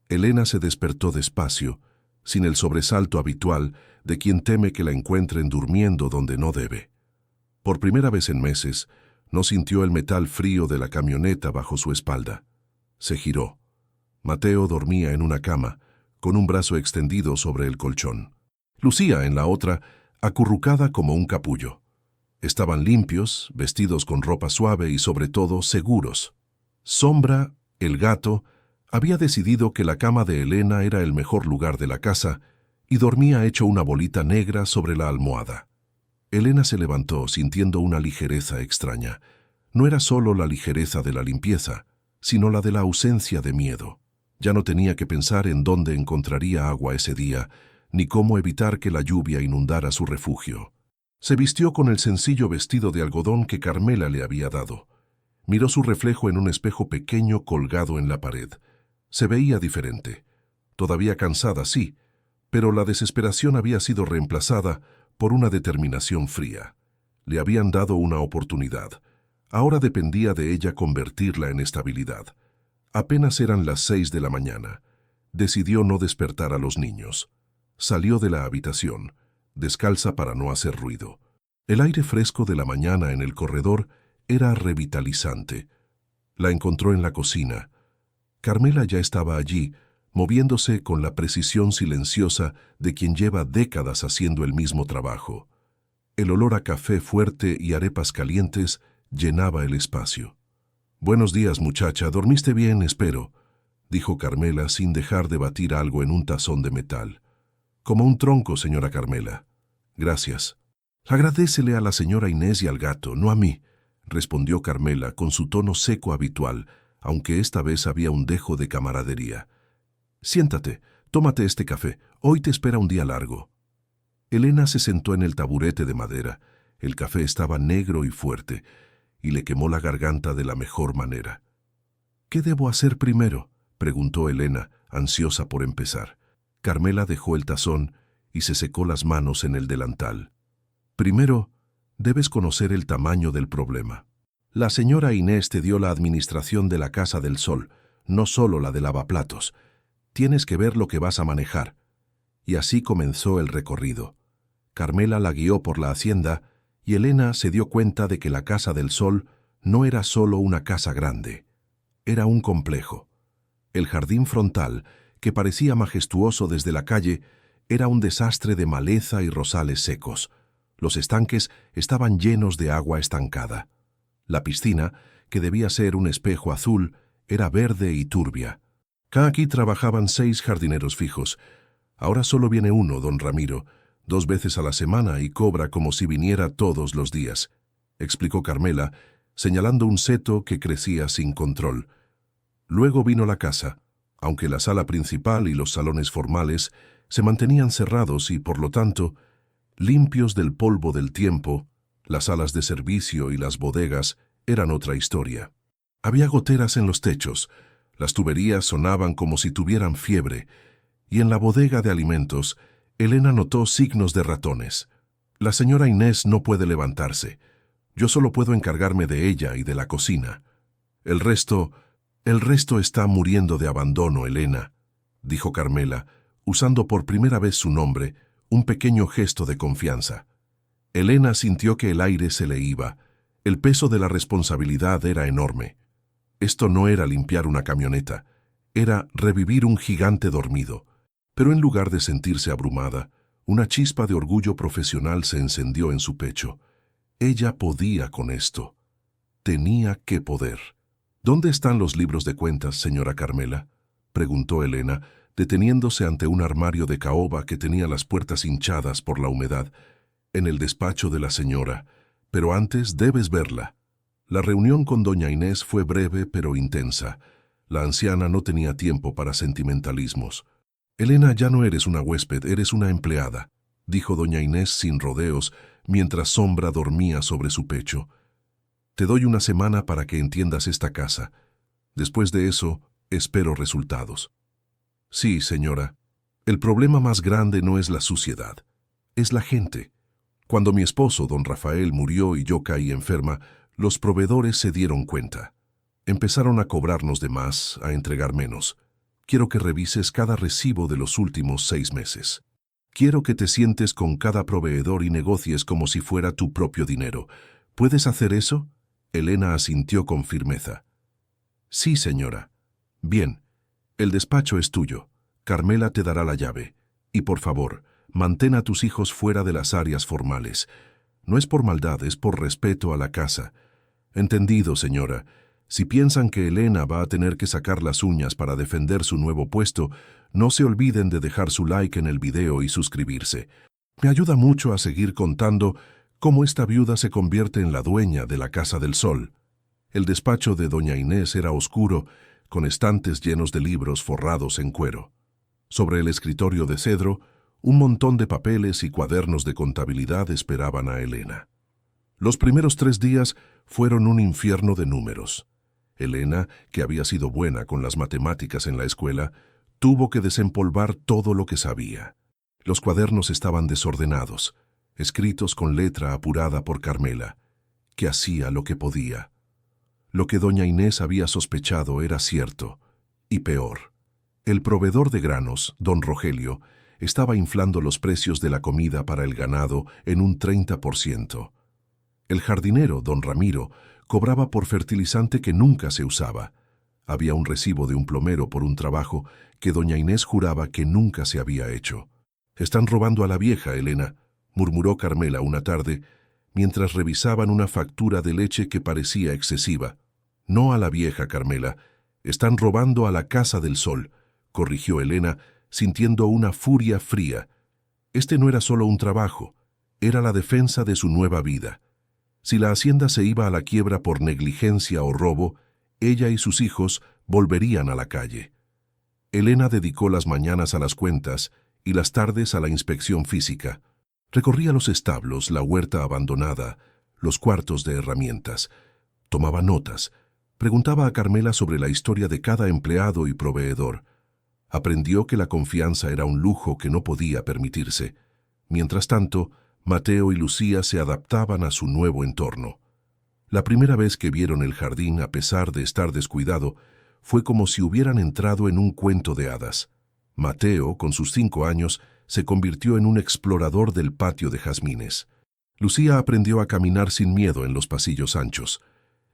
Elena se despertó despacio, sin el sobresalto habitual de quien teme que la encuentren durmiendo donde no debe. Por primera vez en meses, no sintió el metal frío de la camioneta bajo su espalda. Se giró. Mateo dormía en una cama, con un brazo extendido sobre el colchón. Lucía, en la otra, acurrucada como un capullo. Estaban limpios, vestidos con ropa suave y sobre todo seguros. Sombra, el gato, había decidido que la cama de Elena era el mejor lugar de la casa y dormía hecho una bolita negra sobre la almohada. Elena se levantó sintiendo una ligereza extraña. No era solo la ligereza de la limpieza, sino la de la ausencia de miedo. Ya no tenía que pensar en dónde encontraría agua ese día, ni cómo evitar que la lluvia inundara su refugio. Se vistió con el sencillo vestido de algodón que Carmela le había dado. Miró su reflejo en un espejo pequeño colgado en la pared. Se veía diferente. Todavía cansada, sí, pero la desesperación había sido reemplazada por una determinación fría. Le habían dado una oportunidad. Ahora dependía de ella convertirla en estabilidad. Apenas eran las 6 de la mañana. Decidió no despertar a los niños. Salió de la habitación, descalza para no hacer ruido. El aire fresco de la mañana en el corredor era revitalizante. La encontró en la cocina. Carmela ya estaba allí, moviéndose con la precisión silenciosa de quien lleva décadas haciendo el mismo trabajo. El olor a café fuerte y arepas calientes llenaba el espacio. «Buenos días, muchacha. ¿Dormiste bien, espero?», dijo Carmela sin dejar de batir algo en un tazón de metal. «Como un tronco, señora Carmela». «Gracias». Agradécele a la señora Inés y al gato, no a mí, respondió Carmela con su tono seco habitual, aunque esta vez había un dejo de camaradería. Siéntate, tómate este café, hoy te espera un día largo. Elena se sentó en el taburete de madera. El café estaba negro y fuerte, y le quemó la garganta de la mejor manera. ¿Qué debo hacer primero?, preguntó Elena, ansiosa por empezar. Carmela dejó el tazón y se secó las manos en el delantal. Primero, debes conocer el tamaño del problema. La señora Inés te dio la administración de la Casa del Sol, no solo la de lavaplatos. Tienes que ver lo que vas a manejar. Y así comenzó el recorrido. Carmela la guió por la hacienda y Elena se dio cuenta de que la Casa del Sol no era solo una casa grande. Era un complejo. El jardín frontal, que parecía majestuoso desde la calle, era un desastre de maleza y rosales secos. Los estanques estaban llenos de agua estancada. La piscina, que debía ser un espejo azul, era verde y turbia. Aquí trabajaban 6 jardineros fijos. Ahora solo viene uno, don Ramiro, 2 veces a la semana y cobra como si viniera todos los días, explicó Carmela, señalando un seto que crecía sin control. Luego vino la casa, aunque la sala principal y los salones formales se mantenían cerrados y, por lo tanto, limpios del polvo del tiempo, las salas de servicio y las bodegas eran otra historia. Había goteras en los techos, las tuberías sonaban como si tuvieran fiebre, y en la bodega de alimentos, Elena notó signos de ratones. La señora Inés no puede levantarse. Yo solo puedo encargarme de ella y de la cocina. El resto está muriendo de abandono, Elena, dijo Carmela, usando por primera vez su nombre, un pequeño gesto de confianza. Elena sintió que el aire se le iba. El peso de la responsabilidad era enorme. Esto no era limpiar una camioneta, era revivir un gigante dormido. Pero en lugar de sentirse abrumada, una chispa de orgullo profesional se encendió en su pecho. Ella podía con esto. Tenía que poder. ¿Dónde están los libros de cuentas, señora Carmela?, preguntó Elena, deteniéndose ante un armario de caoba que tenía las puertas hinchadas por la humedad. En el despacho de la señora, pero antes debes verla. La reunión con doña Inés fue breve pero intensa. La anciana no tenía tiempo para sentimentalismos. Elena, ya no eres una huésped, eres una empleada, dijo doña Inés sin rodeos, mientras Sombra dormía sobre su pecho. Te doy una semana para que entiendas esta casa. Después de eso, espero resultados. Sí, señora. El problema más grande no es la suciedad, es la gente. Cuando mi esposo, don Rafael, murió y yo caí enferma, los proveedores se dieron cuenta. Empezaron a cobrarnos de más, a entregar menos. Quiero que revises cada recibo de los últimos 6 meses. Quiero que te sientes con cada proveedor y negocies como si fuera tu propio dinero. ¿Puedes hacer eso? Elena asintió con firmeza. Sí, señora. Bien, el despacho es tuyo. Carmela te dará la llave. Y por favor, mantén a tus hijos fuera de las áreas formales. No es por maldad, es por respeto a la casa. Entendido, señora. Si piensan que Elena va a tener que sacar las uñas para defender su nuevo puesto, no se olviden de dejar su like en el video y suscribirse. Me ayuda mucho a seguir contando cómo esta viuda se convierte en la dueña de la Casa del Sol. El despacho de doña Inés era oscuro, con estantes llenos de libros forrados en cuero. Sobre el escritorio de cedro, un montón de papeles y cuadernos de contabilidad esperaban a Elena. Los primeros 3 días fueron un infierno de números. Elena, que había sido buena con las matemáticas en la escuela, tuvo que desempolvar todo lo que sabía. Los cuadernos estaban desordenados, escritos con letra apurada por Carmela, que hacía lo que podía. Lo que doña Inés había sospechado era cierto, y peor. El proveedor de granos, don Rogelio, estaba inflando los precios de la comida para el ganado en un 30%. El jardinero, don Ramiro, cobraba por fertilizante que nunca se usaba. Había un recibo de un plomero por un trabajo que doña Inés juraba que nunca se había hecho. «Están robando a la vieja, Elena», murmuró Carmela una tarde, mientras revisaban una factura de leche que parecía excesiva. «No a la vieja, Carmela. Están robando a la Casa del Sol», corrigió Elena, sintiendo una furia fría. Este no era solo un trabajo, Era la defensa de su nueva vida. Si la hacienda se iba a la quiebra por negligencia o robo, ella y sus hijos volverían a la calle. Elena dedicó las mañanas a las cuentas y las tardes a la inspección física. Recorría los establos, la huerta abandonada, los cuartos de herramientas. Tomaba notas. Preguntaba a Carmela sobre la historia de cada empleado y proveedor. Aprendió que la confianza era un lujo que no podía permitirse. Mientras tanto, Mateo y Lucía se adaptaban a su nuevo entorno. La primera vez que vieron el jardín, a pesar de estar descuidado, fue como si hubieran entrado en un cuento de hadas. Mateo, con sus 5 años, se convirtió en un explorador del patio de jazmines. Lucía aprendió a caminar sin miedo en los pasillos anchos.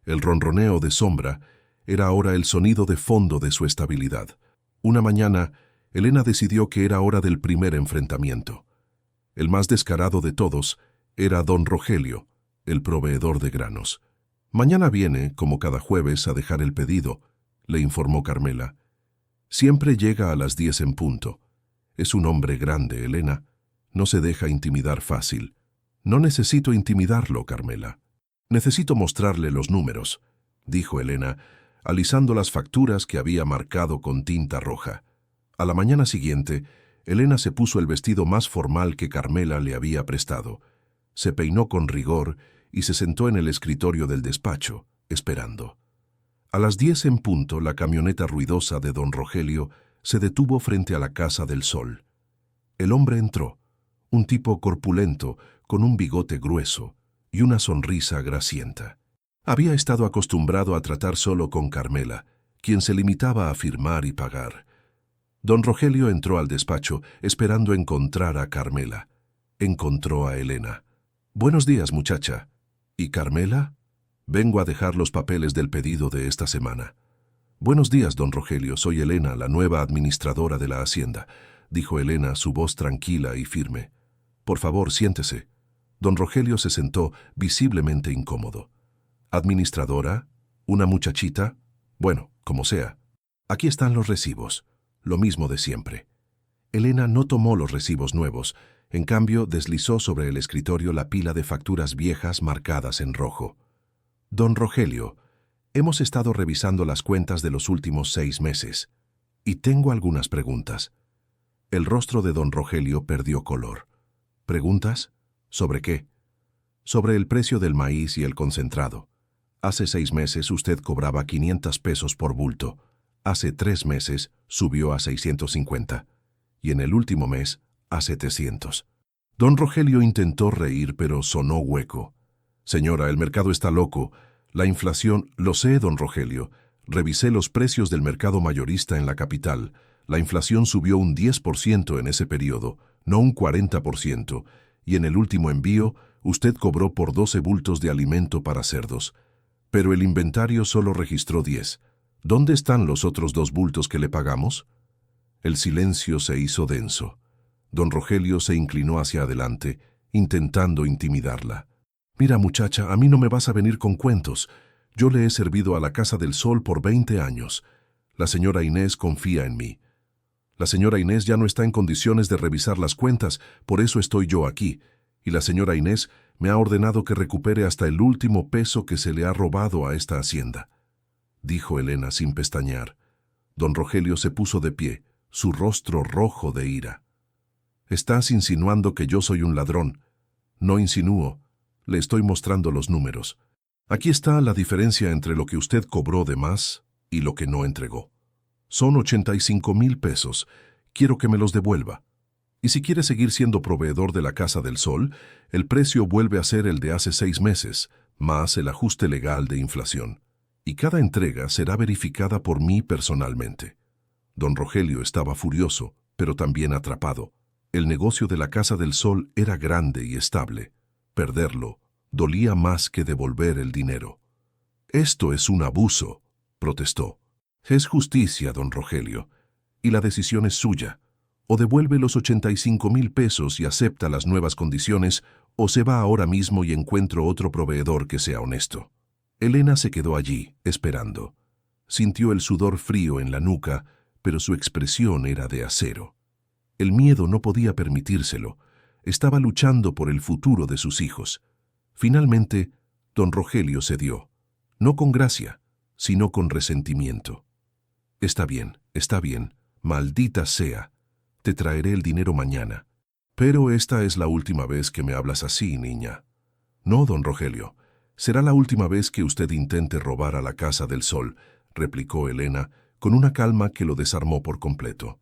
El ronroneo de Sombra era ahora el sonido de fondo de su estabilidad. Una mañana, Elena decidió que era hora del primer enfrentamiento. El más descarado de todos era don Rogelio, el proveedor de granos. «Mañana viene, como cada jueves, a dejar el pedido», le informó Carmela. «Siempre llega a las 10 en punto. Es un hombre grande, Elena. No se deja intimidar fácil». «No necesito intimidarlo, Carmela. Necesito mostrarle los números», dijo Elena, alisando las facturas que había marcado con tinta roja. A la mañana siguiente, Elena se puso el vestido más formal que Carmela le había prestado. Se peinó con rigor y se sentó en el escritorio del despacho, esperando. A las 10 en punto, la camioneta ruidosa de don Rogelio se detuvo frente a la Casa del Sol. El hombre entró, un tipo corpulento, con un bigote grueso y una sonrisa grasienta. Había estado acostumbrado a tratar solo con Carmela, quien se limitaba a firmar y pagar. Don Rogelio entró al despacho esperando encontrar a Carmela. Encontró a Elena. «Buenos días, muchacha». «¿Y Carmela?» «Vengo a dejar los papeles del pedido de esta semana». «Buenos días, don Rogelio. Soy Elena, la nueva administradora de la hacienda», dijo Elena, su voz tranquila y firme. «Por favor, siéntese». Don Rogelio se sentó, visiblemente incómodo. «¿Administradora? ¿Una muchachita? Bueno, como sea. Aquí están los recibos. Lo mismo de siempre». Elena no tomó los recibos nuevos. En cambio, deslizó sobre el escritorio la pila de facturas viejas marcadas en rojo. «Don Rogelio, hemos estado revisando las cuentas de los últimos 6 meses. Y tengo algunas preguntas». El rostro de don Rogelio perdió color. «¿Preguntas? ¿Sobre qué?» «Sobre el precio del maíz y el concentrado. Hace 6 meses usted cobraba 500 pesos por bulto. Hace 3 meses subió a 650. Y en el último mes, a 700. Don Rogelio intentó reír, pero sonó hueco. «Señora, el mercado está loco. La inflación...» «Lo sé, don Rogelio. Revisé los precios del mercado mayorista en la capital. La inflación subió un 10% en ese periodo, no un 40%. Y en el último envío, usted cobró por 12 bultos de alimento para cerdos. Pero el inventario solo registró 10. ¿Dónde están los otros 2 bultos que le pagamos?» El silencio se hizo denso. Don Rogelio se inclinó hacia adelante, intentando intimidarla. «Mira, muchacha, a mí no me vas a venir con cuentos. Yo le he servido a la Casa del Sol por 20 años. La señora Inés confía en mí. La señora Inés ya no está en condiciones de revisar las cuentas, por eso estoy yo aquí. Y la señora Inés me ha ordenado que recupere hasta el último peso que se le ha robado a esta hacienda», dijo Elena sin pestañear. Don Rogelio se puso de pie, su rostro rojo de ira. «Estás insinuando que yo soy un ladrón». «No insinúo. Le estoy mostrando los números. Aquí está la diferencia entre lo que usted cobró de más y lo que no entregó. Son 85,000 pesos. Quiero que me los devuelva. Y si quiere seguir siendo proveedor de la Casa del Sol, el precio vuelve a ser el de hace 6 meses, más el ajuste legal de inflación. Y cada entrega será verificada por mí personalmente». Don Rogelio estaba furioso, pero también atrapado. El negocio de la Casa del Sol era grande y estable. Perderlo dolía más que devolver el dinero. «Esto es un abuso», protestó. «Es justicia, don Rogelio, y la decisión es suya. O devuelve los 85,000 pesos y acepta las nuevas condiciones, o se va ahora mismo y encuentro otro proveedor que sea honesto». Elena se quedó allí, esperando. Sintió el sudor frío en la nuca, pero su expresión era de acero. El miedo no podía permitírselo. estaba luchando por el futuro de sus hijos. Finalmente, don Rogelio cedió, no con gracia, sino con resentimiento. Está bien, maldita sea, te traeré el dinero mañana. Pero esta es la última vez que me hablas así, niña. No, don Rogelio, será la última vez que usted intente robar a la Casa del Sol, replicó Elena, con una calma que lo desarmó por completo.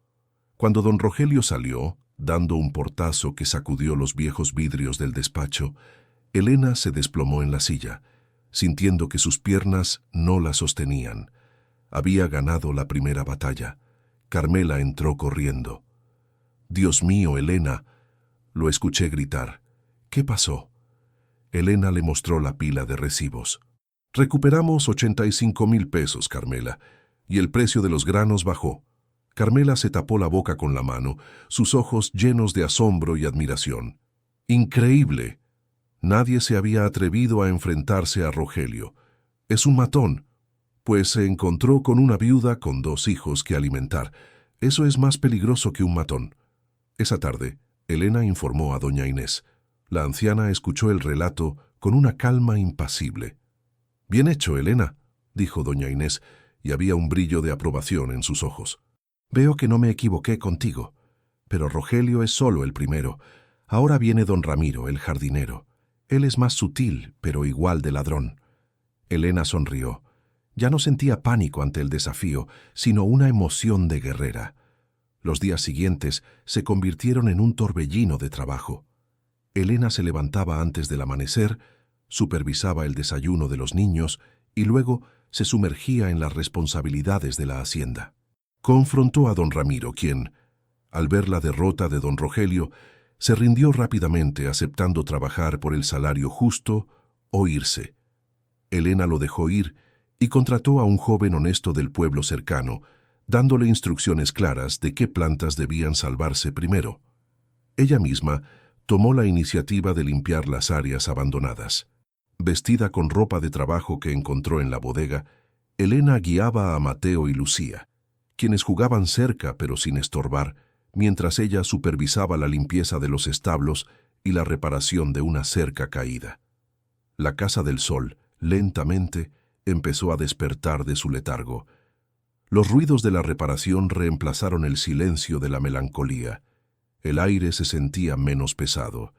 Cuando don Rogelio salió, dando un portazo que sacudió los viejos vidrios del despacho, Elena se desplomó en la silla, sintiendo que sus piernas no la sostenían. Había ganado la primera batalla. Carmela entró corriendo. «Dios mío, Elena», lo escuché gritar. «¿Qué pasó?». Elena le mostró la pila de recibos. «Recuperamos 85,000 pesos, Carmela, y el precio de los granos bajó». Carmela se tapó la boca con la mano, sus ojos llenos de asombro y admiración. «¡Increíble! Nadie se había atrevido a enfrentarse a Rogelio. Es un matón, pues se encontró con una viuda con 2 hijos que alimentar. Eso es más peligroso que un matón». Esa tarde, Elena informó a doña Inés. La anciana escuchó el relato con una calma impasible. «Bien hecho, Elena», dijo doña Inés, y había un brillo de aprobación en sus ojos. «Veo que no me equivoqué contigo, pero Rogelio es solo el primero. Ahora viene don Ramiro, el jardinero. Él es más sutil, pero igual de ladrón». Elena sonrió. Ya no sentía pánico ante el desafío, sino una emoción de guerrera. Los días siguientes se convirtieron en un torbellino de trabajo. Elena se levantaba antes del amanecer, supervisaba el desayuno de los niños y luego se sumergía en las responsabilidades de la hacienda. Confrontó a don Ramiro, quien, al ver la derrota de don Rogelio, se rindió rápidamente aceptando trabajar por el salario justo o irse. Elena lo dejó ir y contrató a un joven honesto del pueblo cercano, dándole instrucciones claras de qué plantas debían salvarse primero. Ella misma tomó la iniciativa de limpiar las áreas abandonadas. Vestida con ropa de trabajo que encontró en la bodega, Elena guiaba a Mateo y Lucía, quienes jugaban cerca pero sin estorbar, mientras ella supervisaba la limpieza de los establos y la reparación de una cerca caída. La Casa del Sol, lentamente, empezó a despertar de su letargo. Los ruidos de la reparación reemplazaron el silencio de la melancolía. El aire se sentía menos pesado.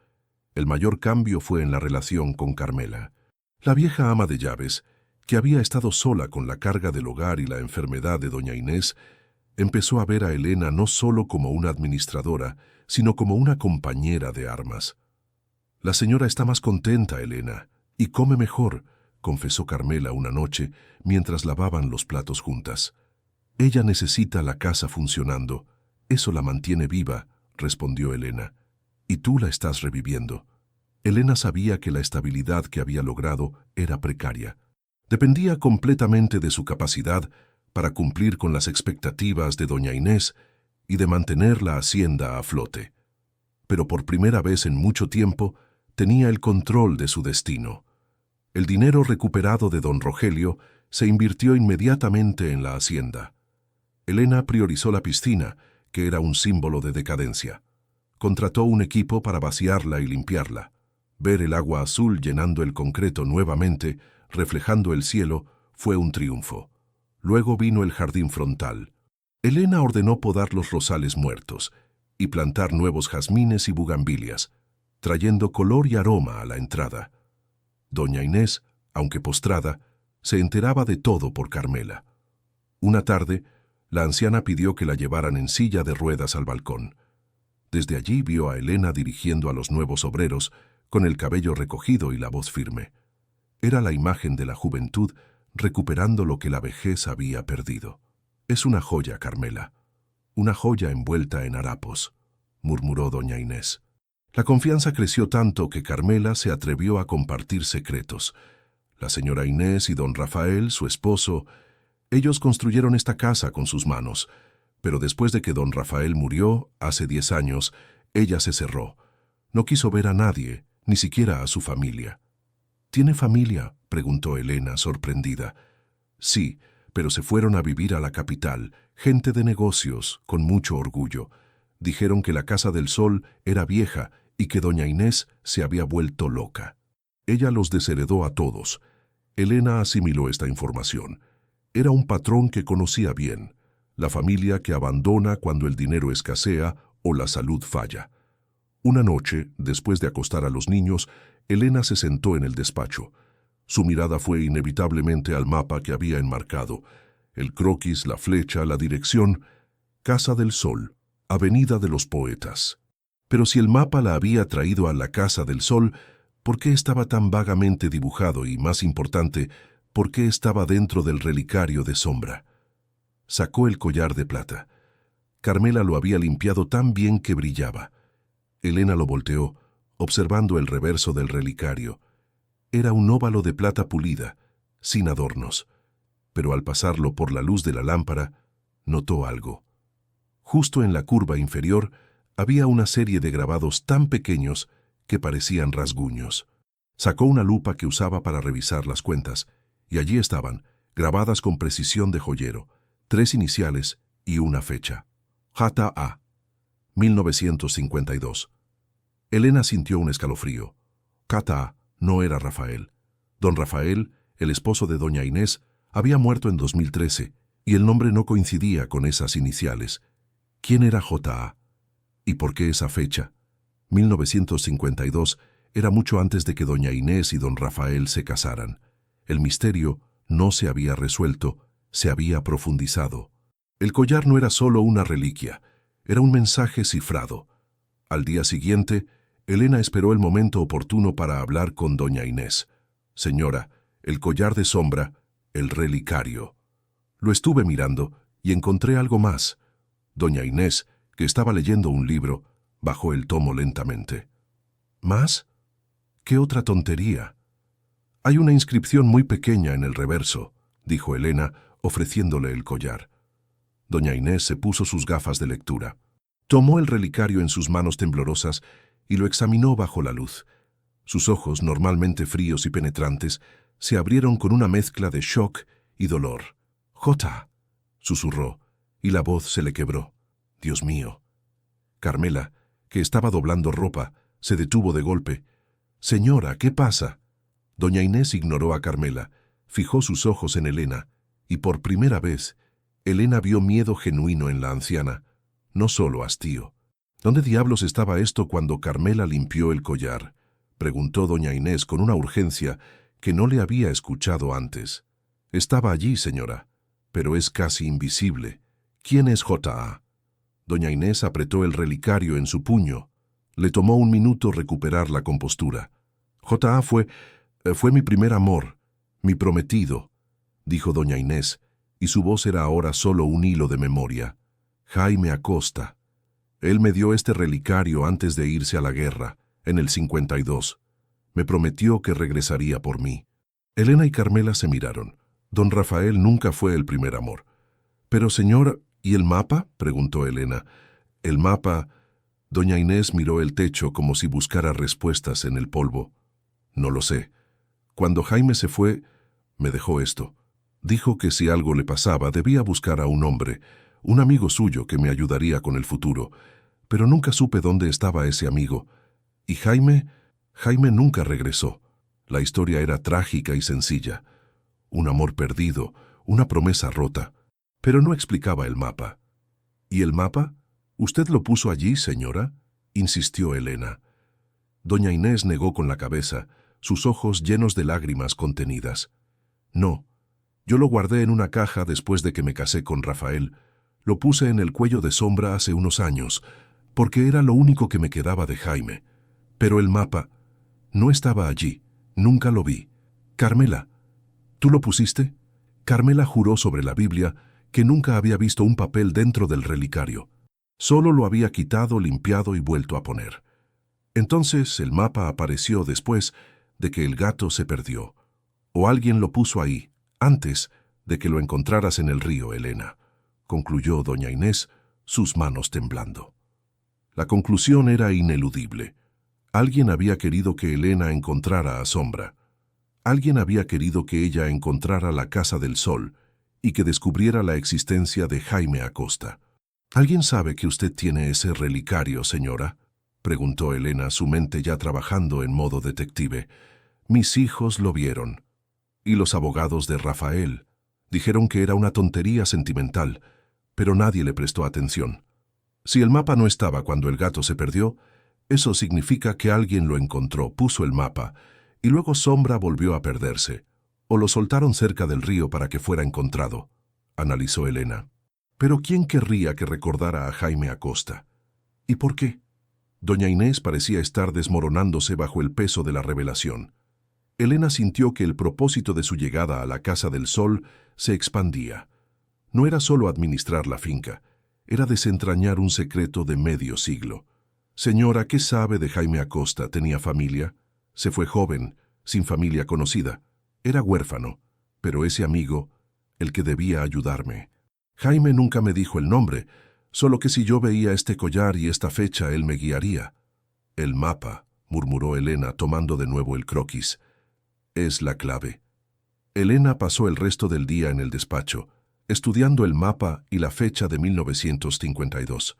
El mayor cambio fue en la relación con Carmela. La vieja ama de llaves, que había estado sola con la carga del hogar y la enfermedad de doña Inés, empezó a ver a Elena no solo como una administradora, sino como una compañera de armas. «La señora está más contenta, Elena, y come mejor», confesó Carmela una noche mientras lavaban los platos juntas. «Ella necesita la casa funcionando. Eso la mantiene viva», respondió Elena. «Y tú la estás reviviendo». Elena sabía que la estabilidad que había logrado era precaria. Dependía completamente de su capacidad para cumplir con las expectativas de doña Inés y de mantener la hacienda a flote. Pero por primera vez en mucho tiempo tenía el control de su destino. El dinero recuperado de don Rogelio se invirtió inmediatamente en la hacienda. Elena priorizó la piscina, que era un símbolo de decadencia. Contrató un equipo para vaciarla y limpiarla. Ver el agua azul llenando el concreto nuevamente, reflejando el cielo, fue un triunfo. Luego vino el jardín frontal. Elena ordenó podar los rosales muertos y plantar nuevos jazmines y bugambilias, trayendo color y aroma a la entrada. Doña Inés, aunque postrada, se enteraba de todo por Carmela. Una tarde, la anciana pidió que la llevaran en silla de ruedas al balcón. Desde allí vio a Elena dirigiendo a los nuevos obreros, con el cabello recogido y la voz firme. Era la imagen de la juventud recuperando lo que la vejez había perdido. «Es una joya, Carmela, una joya envuelta en harapos», murmuró doña Inés. La confianza creció tanto que Carmela se atrevió a compartir secretos. La señora Inés y don Rafael, su esposo, ellos construyeron esta casa con sus manos, pero después de que don Rafael murió, hace 10 años, ella se cerró. No quiso ver a nadie, ni siquiera a su familia. «¿Tiene familia?», preguntó Elena, sorprendida. «Sí, pero se fueron a vivir a la capital, gente de negocios, con mucho orgullo. Dijeron que la Casa del Sol era vieja y que doña Inés se había vuelto loca. Ella los desheredó a todos. Elena asimiló esta información. Era un patrón que conocía bien, la familia que abandona cuando el dinero escasea o la salud falla. Una noche, después de acostar a los niños, Elena se sentó en el despacho. Su mirada fue inevitablemente al mapa que había enmarcado. El croquis, la flecha, la dirección. Casa del Sol, Avenida de los Poetas. Pero si el mapa la había traído a la Casa del Sol, ¿por qué estaba tan vagamente dibujado y, más importante, por qué estaba dentro del relicario de sombra? Sacó el collar de plata. Carmela lo había limpiado tan bien que brillaba. Elena lo volteó, observando el reverso del relicario. Era un óvalo de plata pulida, sin adornos. Pero al pasarlo por la luz de la lámpara, notó algo. Justo en la curva inferior había una serie de grabados tan pequeños que parecían rasguños. Sacó una lupa que usaba para revisar las cuentas, y allí estaban, grabadas con precisión de joyero, 3 iniciales y una fecha. J.A. 1952. Elena sintió un escalofrío. J.A. no era Rafael. Don Rafael, el esposo de doña Inés, había muerto en 2013, y el nombre no coincidía con esas iniciales. ¿Quién era J.A.? ¿Y por qué esa fecha? 1952 era mucho antes de que doña Inés y don Rafael se casaran. El misterio no se había resuelto, se había profundizado. El collar no era solo una reliquia, era un mensaje cifrado. Al día siguiente, Elena esperó el momento oportuno para hablar con doña Inés. Señora, el collar de sombra, el relicario. Lo estuve mirando y encontré algo más. Doña Inés, que estaba leyendo un libro, bajó el tomo lentamente. ¿Más? ¿Qué otra tontería? Hay una inscripción muy pequeña en el reverso, dijo Elena, ofreciéndole el collar. Doña Inés se puso sus gafas de lectura. Tomó el relicario en sus manos temblorosas y lo examinó bajo la luz. Sus ojos, normalmente fríos y penetrantes, se abrieron con una mezcla de shock y dolor. «Jota», susurró, y la voz se le quebró. «Dios mío». Carmela, que estaba doblando ropa, se detuvo de golpe. «Señora, ¿qué pasa?» Doña Inés ignoró a Carmela, fijó sus ojos en Elena, y por primera vez, Elena vio miedo genuino en la anciana, no solo hastío. ¿Dónde diablos estaba esto cuando Carmela limpió el collar?, preguntó doña Inés con una urgencia que no le había escuchado antes. «Estaba allí, señora, pero es casi invisible. ¿Quién es J.A.?» Doña Inés apretó el relicario en su puño. Le tomó un minuto recuperar la compostura. «J.A. fue mi primer amor, mi prometido», dijo doña Inés, y su voz era ahora solo un hilo de memoria. «Jaime Acosta. Él me dio este relicario antes de irse a la guerra, en el 52. Me prometió que regresaría por mí». Elena y Carmela se miraron. Don Rafael nunca fue el primer amor. «Pero, señor, ¿y el mapa?», preguntó Elena. «El mapa...» Doña Inés miró el techo como si buscara respuestas en el polvo. «No lo sé. Cuando Jaime se fue, me dejó esto. Dijo que si algo le pasaba debía buscar a un hombre, un amigo suyo que me ayudaría con el futuro. Pero nunca supe dónde estaba ese amigo. Y Jaime nunca regresó. La historia era trágica y sencilla. Un amor perdido, una promesa rota. Pero no explicaba el mapa». «¿Y el mapa? ¿Usted lo puso allí, señora?», insistió Elena. Doña Inés negó con la cabeza, sus ojos llenos de lágrimas contenidas. «No, yo lo guardé en una caja después de que me casé con Rafael. Lo puse en el cuello de sombra hace unos años, porque era lo único que me quedaba de Jaime. Pero el mapa no estaba allí, nunca lo vi. Carmela, ¿tú lo pusiste?». Carmela juró sobre la Biblia que nunca había visto un papel dentro del relicario. Solo lo había quitado, limpiado y vuelto a poner. Entonces el mapa apareció después de que el gato se perdió. O alguien lo puso ahí, antes de que lo encontraras en el río, Elena, concluyó doña Inés, sus manos temblando. La conclusión era ineludible. Alguien había querido que Elena encontrara a Sombra. Alguien había querido que ella encontrara la Casa del Sol y que descubriera la existencia de Jaime Acosta. «¿Alguien sabe que usted tiene ese relicario, señora?», preguntó Elena, su mente ya trabajando en modo detective. Mis hijos lo vieron. Y los abogados de Rafael dijeron que era una tontería sentimental, pero nadie le prestó atención. Si el mapa no estaba cuando el gato se perdió, eso significa que alguien lo encontró, puso el mapa, y luego Sombra volvió a perderse. O lo soltaron cerca del río para que fuera encontrado, analizó Elena. Pero ¿quién querría que recordara a Jaime Acosta? ¿Y por qué? Doña Inés parecía estar desmoronándose bajo el peso de la revelación. Elena sintió que el propósito de su llegada a la Casa del Sol se expandía. No era solo administrar la finca, era desentrañar un secreto de medio siglo. Señora, ¿qué sabe de Jaime Acosta? ¿Tenía familia? Se fue joven, sin familia conocida. Era huérfano, pero ese amigo, el que debía ayudarme. Jaime nunca me dijo el nombre, solo que si yo veía este collar y esta fecha, él me guiaría. El mapa, murmuró Elena, tomando de nuevo el croquis. Es la clave. Elena pasó el resto del día en el despacho, estudiando el mapa y la fecha de 1952.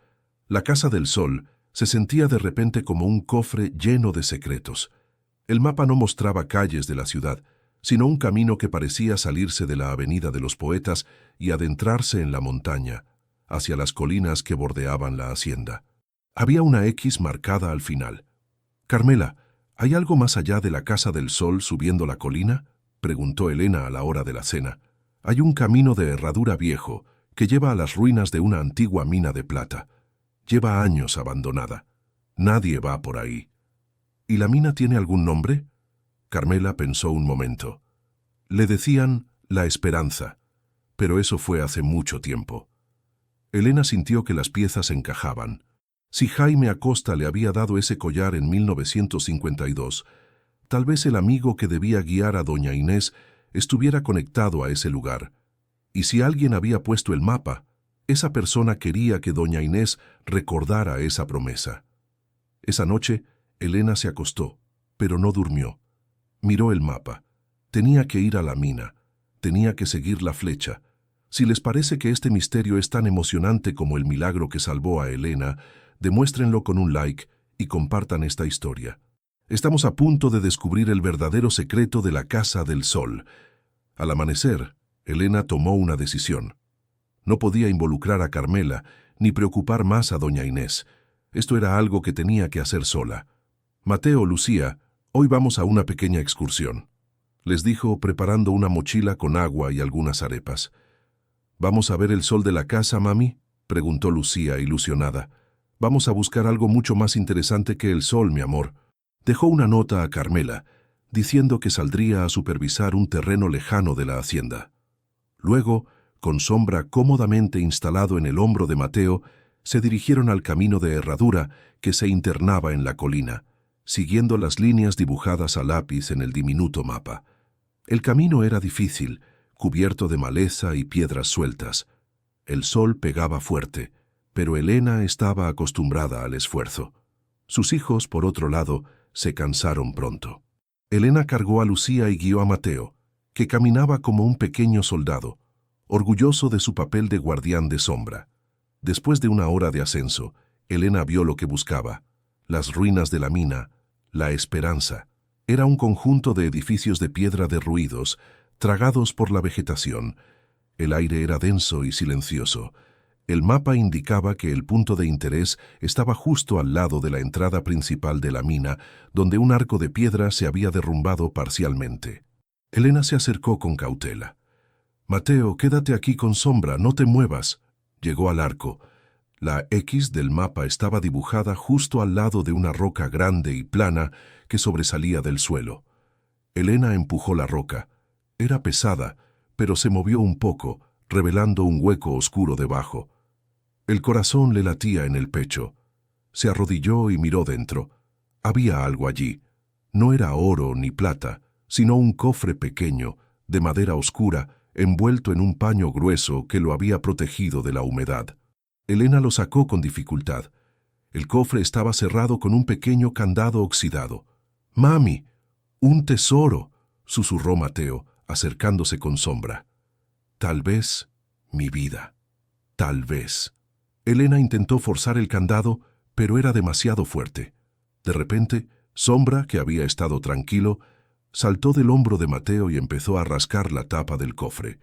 La Casa del Sol se sentía de repente como un cofre lleno de secretos. El mapa no mostraba calles de la ciudad, sino un camino que parecía salirse de la Avenida de los Poetas y adentrarse en la montaña, hacia las colinas que bordeaban la hacienda. Había una X marcada al final. Carmela, ¿hay algo más allá de la Casa del Sol subiendo la colina?, preguntó Elena a la hora de la cena. Hay un camino de herradura viejo que lleva a las ruinas de una antigua mina de plata. Lleva años abandonada. Nadie va por ahí. ¿Y la mina tiene algún nombre? Carmela pensó un momento. Le decían La Esperanza, pero eso fue hace mucho tiempo. Elena sintió que las piezas encajaban. Si Jaime Acosta le había dado ese collar en 1952, tal vez el amigo que debía guiar a doña Inés estuviera conectado a ese lugar. Y si alguien había puesto el mapa, esa persona quería que doña Inés recordara esa promesa. Esa noche, Elena se acostó, pero no durmió. Miró el mapa. Tenía que ir a la mina. Tenía que seguir la flecha. Si les parece que este misterio es tan emocionante como el milagro que salvó a Elena, demuéstrenlo con un like y compartan esta historia. Estamos a punto de descubrir el verdadero secreto de la Casa del Sol. Al amanecer, Elena tomó una decisión. No podía involucrar a Carmela ni preocupar más a doña Inés. Esto era algo que tenía que hacer sola. Mateo, Lucía, hoy vamos a una pequeña excursión, les dijo preparando una mochila con agua y algunas arepas. ¿Vamos a ver el sol de la casa, mami?, preguntó Lucía, ilusionada. Vamos a buscar algo mucho más interesante que el sol, mi amor. Dejó una nota a Carmela, diciendo que saldría a supervisar un terreno lejano de la hacienda. Luego, con Sombra cómodamente instalado en el hombro de Mateo, se dirigieron al camino de herradura que se internaba en la colina, siguiendo las líneas dibujadas a lápiz en el diminuto mapa. El camino era difícil, cubierto de maleza y piedras sueltas. El sol pegaba fuerte, pero Elena estaba acostumbrada al esfuerzo. Sus hijos, por otro lado, se cansaron pronto. Elena cargó a Lucía y guió a Mateo, que caminaba como un pequeño soldado, orgulloso de su papel de guardián de Sombra. Después de una hora de ascenso, Elena vio lo que buscaba: las ruinas de la mina, la esperanza. Era un conjunto de edificios de piedra derruidos, tragados por la vegetación. El aire era denso y silencioso. El mapa indicaba que el punto de interés estaba justo al lado de la entrada principal de la mina, donde un arco de piedra se había derrumbado parcialmente. Elena se acercó con cautela. «Mateo, quédate aquí con Sombra, no te muevas». Llegó al arco. La X del mapa estaba dibujada justo al lado de una roca grande y plana que sobresalía del suelo. Elena empujó la roca. Era pesada, pero se movió un poco, revelando un hueco oscuro debajo. El corazón le latía en el pecho. Se arrodilló y miró dentro. Había algo allí. No era oro ni plata, sino un cofre pequeño, de madera oscura, envuelto en un paño grueso que lo había protegido de la humedad. Elena lo sacó con dificultad. El cofre estaba cerrado con un pequeño candado oxidado. «¡Mami! ¡Un tesoro!», susurró Mateo, acercándose con Sombra. «Tal vez, mi vida. Tal vez». Elena intentó forzar el candado, pero era demasiado fuerte. De repente, Sombra, que había estado tranquilo, saltó del hombro de Mateo y empezó a rascar la tapa del cofre.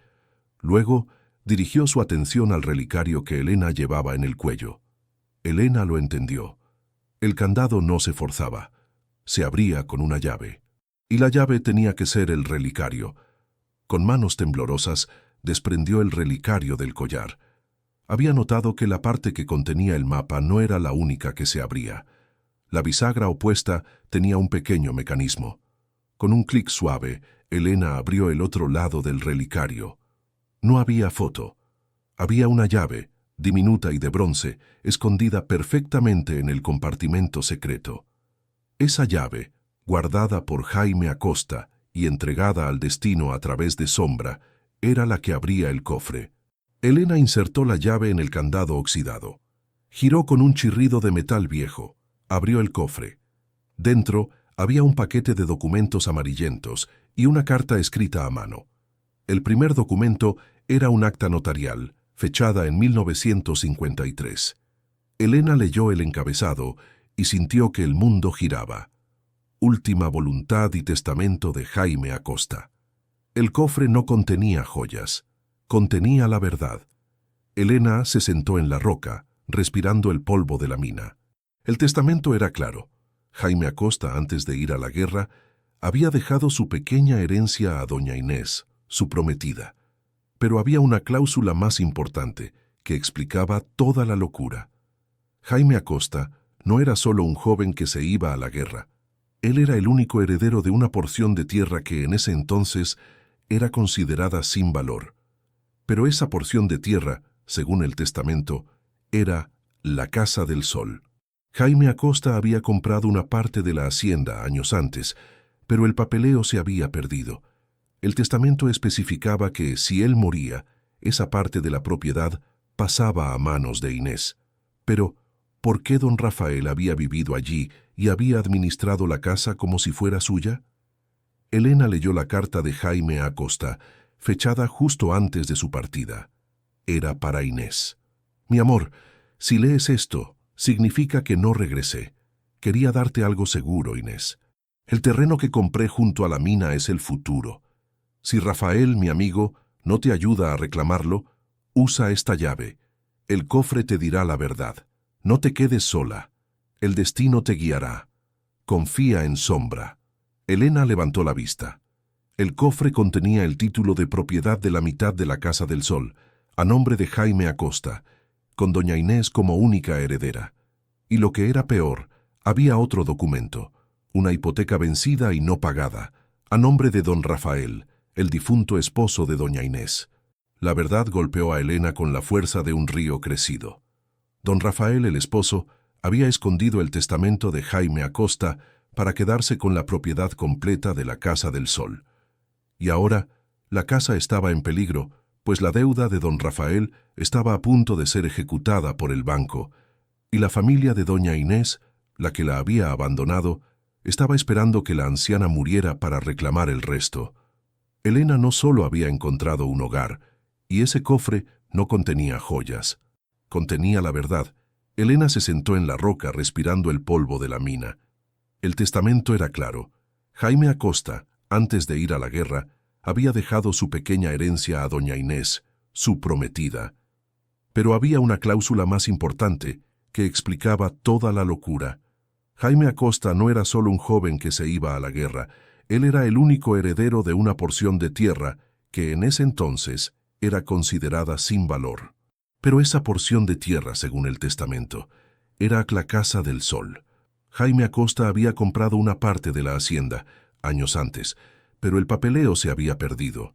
Luego, dirigió su atención al relicario que Elena llevaba en el cuello. Elena lo entendió. El candado no se forzaba. Se abría con una llave. Y la llave tenía que ser el relicario. Con manos temblorosas, desprendió el relicario del collar. Había notado que la parte que contenía el mapa no era la única que se abría. La bisagra opuesta tenía un pequeño mecanismo. Con un clic suave, Elena abrió el otro lado del relicario. No había foto. Había una llave, diminuta y de bronce, escondida perfectamente en el compartimento secreto. Esa llave, guardada por Jaime Acosta y entregada al destino a través de Sombra, era la que abría el cofre. Elena insertó la llave en el candado oxidado. Giró con un chirrido de metal viejo. Abrió el cofre. Dentro había un paquete de documentos amarillentos y una carta escrita a mano. El primer documento era un acta notarial, fechada en 1953. Elena leyó el encabezado y sintió que el mundo giraba. Última voluntad y testamento de Jaime Acosta. El cofre no contenía joyas, contenía la verdad. Elena se sentó en la roca, respirando el polvo de la mina. El testamento era claro. Jaime Acosta, antes de ir a la guerra, había dejado su pequeña herencia a doña Inés, su prometida. Pero había una cláusula más importante, que explicaba toda la locura. Jaime Acosta no era solo un joven que se iba a la guerra. Él era el único heredero de una porción de tierra que en ese entonces era considerada sin valor. Pero esa porción de tierra, según el testamento, era la Casa del Sol. Jaime Acosta había comprado una parte de la hacienda años antes, pero el papeleo se había perdido. El testamento especificaba que, si él moría, esa parte de la propiedad pasaba a manos de Inés. Pero, ¿por qué don Rafael había vivido allí y había administrado la casa como si fuera suya? Elena leyó la carta de Jaime Acosta, fechada justo antes de su partida. Era para Inés. Mi amor, si lees esto, significa que no regresé. Quería darte algo seguro, Inés. El terreno que compré junto a la mina es el futuro. Si Rafael, mi amigo, no te ayuda a reclamarlo, usa esta llave. El cofre te dirá la verdad. No te quedes sola. El destino te guiará. Confía en Sombra. Elena levantó la vista. El cofre contenía el título de propiedad de la mitad de la Casa del Sol, a nombre de Jaime Acosta, con doña Inés como única heredera. Y lo que era peor, había otro documento, una hipoteca vencida y no pagada, a nombre de don Rafael, el difunto esposo de doña Inés. La verdad golpeó a Elena con la fuerza de un río crecido. Don Rafael, el esposo, había escondido el testamento de Jaime Acosta para quedarse con la propiedad completa de la Casa del Sol. Y ahora, la casa estaba en peligro, pues la deuda de don Rafael estaba a punto de ser ejecutada por el banco, y la familia de doña Inés, la que la había abandonado, estaba esperando que la anciana muriera para reclamar el resto. Elena no solo había encontrado un hogar, y ese cofre no contenía joyas. Contenía la verdad. Elena se sentó en la roca respirando el polvo de la mina. El testamento era claro. Jaime Acosta, antes de ir a la guerra, había dejado su pequeña herencia a doña Inés, su prometida. Pero había una cláusula más importante que explicaba toda la locura. Jaime Acosta no era solo un joven que se iba a la guerra, él era el único heredero de una porción de tierra que en ese entonces era considerada sin valor. Pero esa porción de tierra, según el testamento, era la Casa del Sol. Jaime Acosta había comprado una parte de la hacienda, años antes, pero el papeleo se había perdido.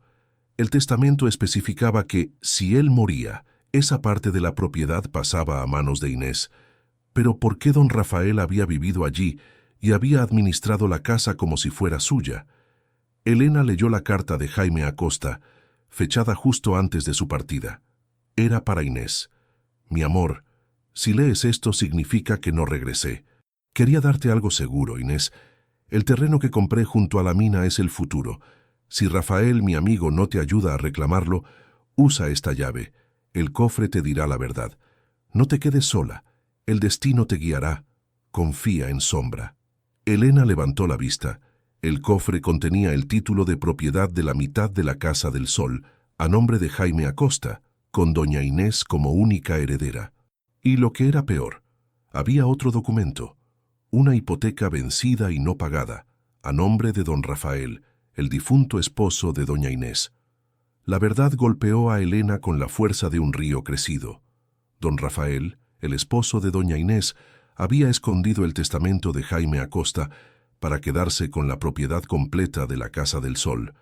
El testamento especificaba que, si él moría, esa parte de la propiedad pasaba a manos de Inés. Pero ¿por qué don Rafael había vivido allí y había administrado la casa como si fuera suya? Elena leyó la carta de Jaime Acosta, fechada justo antes de su partida. Era para Inés. Mi amor, si lees esto significa que no regresé. Quería darte algo seguro, Inés. El terreno que compré junto a la mina es el futuro. Si Rafael, mi amigo, no te ayuda a reclamarlo, usa esta llave. El cofre te dirá la verdad. No te quedes sola. El destino te guiará. Confía en Sombra. Elena levantó la vista. El cofre contenía el título de propiedad de la mitad de la Casa del Sol, a nombre de Jaime Acosta, con doña Inés como única heredera. Y lo que era peor, había otro documento, una hipoteca vencida y no pagada, a nombre de don Rafael, el difunto esposo de doña Inés. La verdad golpeó a Elena con la fuerza de un río crecido. Don Rafael, el esposo de doña Inés, había escondido el testamento de Jaime Acosta para quedarse con la propiedad completa de la Casa del Sol.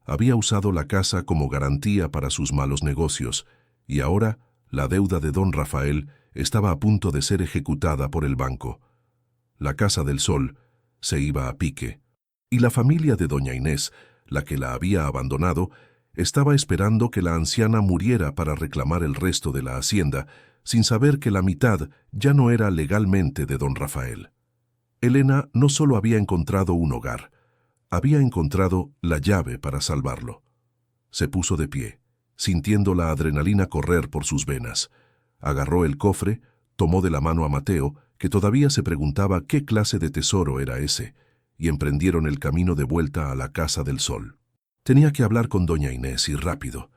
Había usado la casa como garantía para sus malos negocios, y ahora la deuda de don Rafael estaba a punto de ser ejecutada por el banco. La Casa del Sol se iba a pique, y la familia de doña Inés, la que la había abandonado, estaba esperando que la anciana muriera para reclamar el resto de la hacienda, sin saber que la mitad ya no era legalmente de don Rafael. Elena no solo había encontrado un hogar, había encontrado la llave para salvarlo. Se puso de pie, sintiendo la adrenalina correr por sus venas. Agarró el cofre, tomó de la mano a Mateo, que todavía se preguntaba qué clase de tesoro era ese, y emprendieron el camino de vuelta a la Casa del Sol. Tenía que hablar con doña Inés y rápido.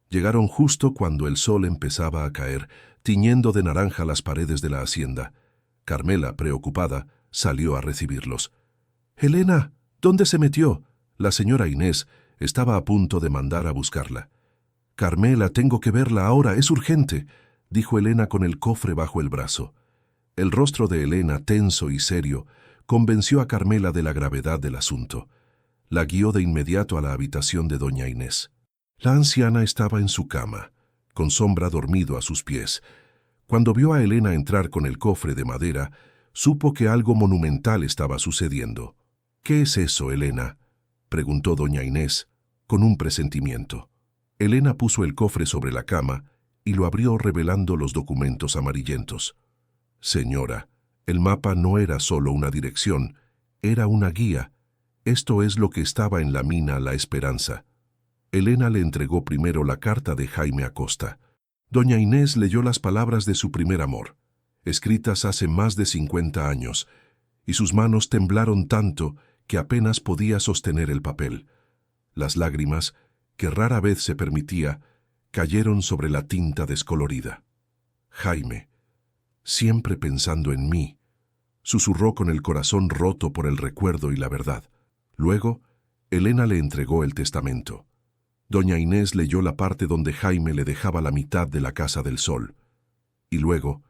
Llegaron justo cuando el sol empezaba a caer, tiñendo de naranja las paredes de la hacienda. Carmela, preocupada, salió a recibirlos. «Elena, ¿dónde se metió?» La señora Inés estaba a punto de mandar a buscarla. «Carmela, tengo que verla ahora, es urgente», dijo Elena con el cofre bajo el brazo. El rostro de Elena, tenso y serio, convenció a Carmela de la gravedad del asunto. La guió de inmediato a la habitación de doña Inés. La anciana estaba en su cama, con Sombra dormido a sus pies. Cuando vio a Elena entrar con el cofre de madera, supo que algo monumental estaba sucediendo. «¿Qué es eso, Elena?», preguntó doña Inés, con un presentimiento. Elena puso el cofre sobre la cama y lo abrió revelando los documentos amarillentos. «Señora, el mapa no era solo una dirección, era una guía. Esto es lo que estaba en la mina La Esperanza». Elena le entregó primero la carta de Jaime Acosta. Doña Inés leyó las palabras de su primer amor, escritas hace más de 50 años, y sus manos temblaron tanto que apenas podía sostener el papel. Las lágrimas, que rara vez se permitía, cayeron sobre la tinta descolorida. «Jaime, siempre pensando en mí», susurró con el corazón roto por el recuerdo y la verdad. Luego, Elena le entregó el testamento. Doña Inés leyó la parte donde Jaime le dejaba la mitad de la Casa del Sol. Y luego,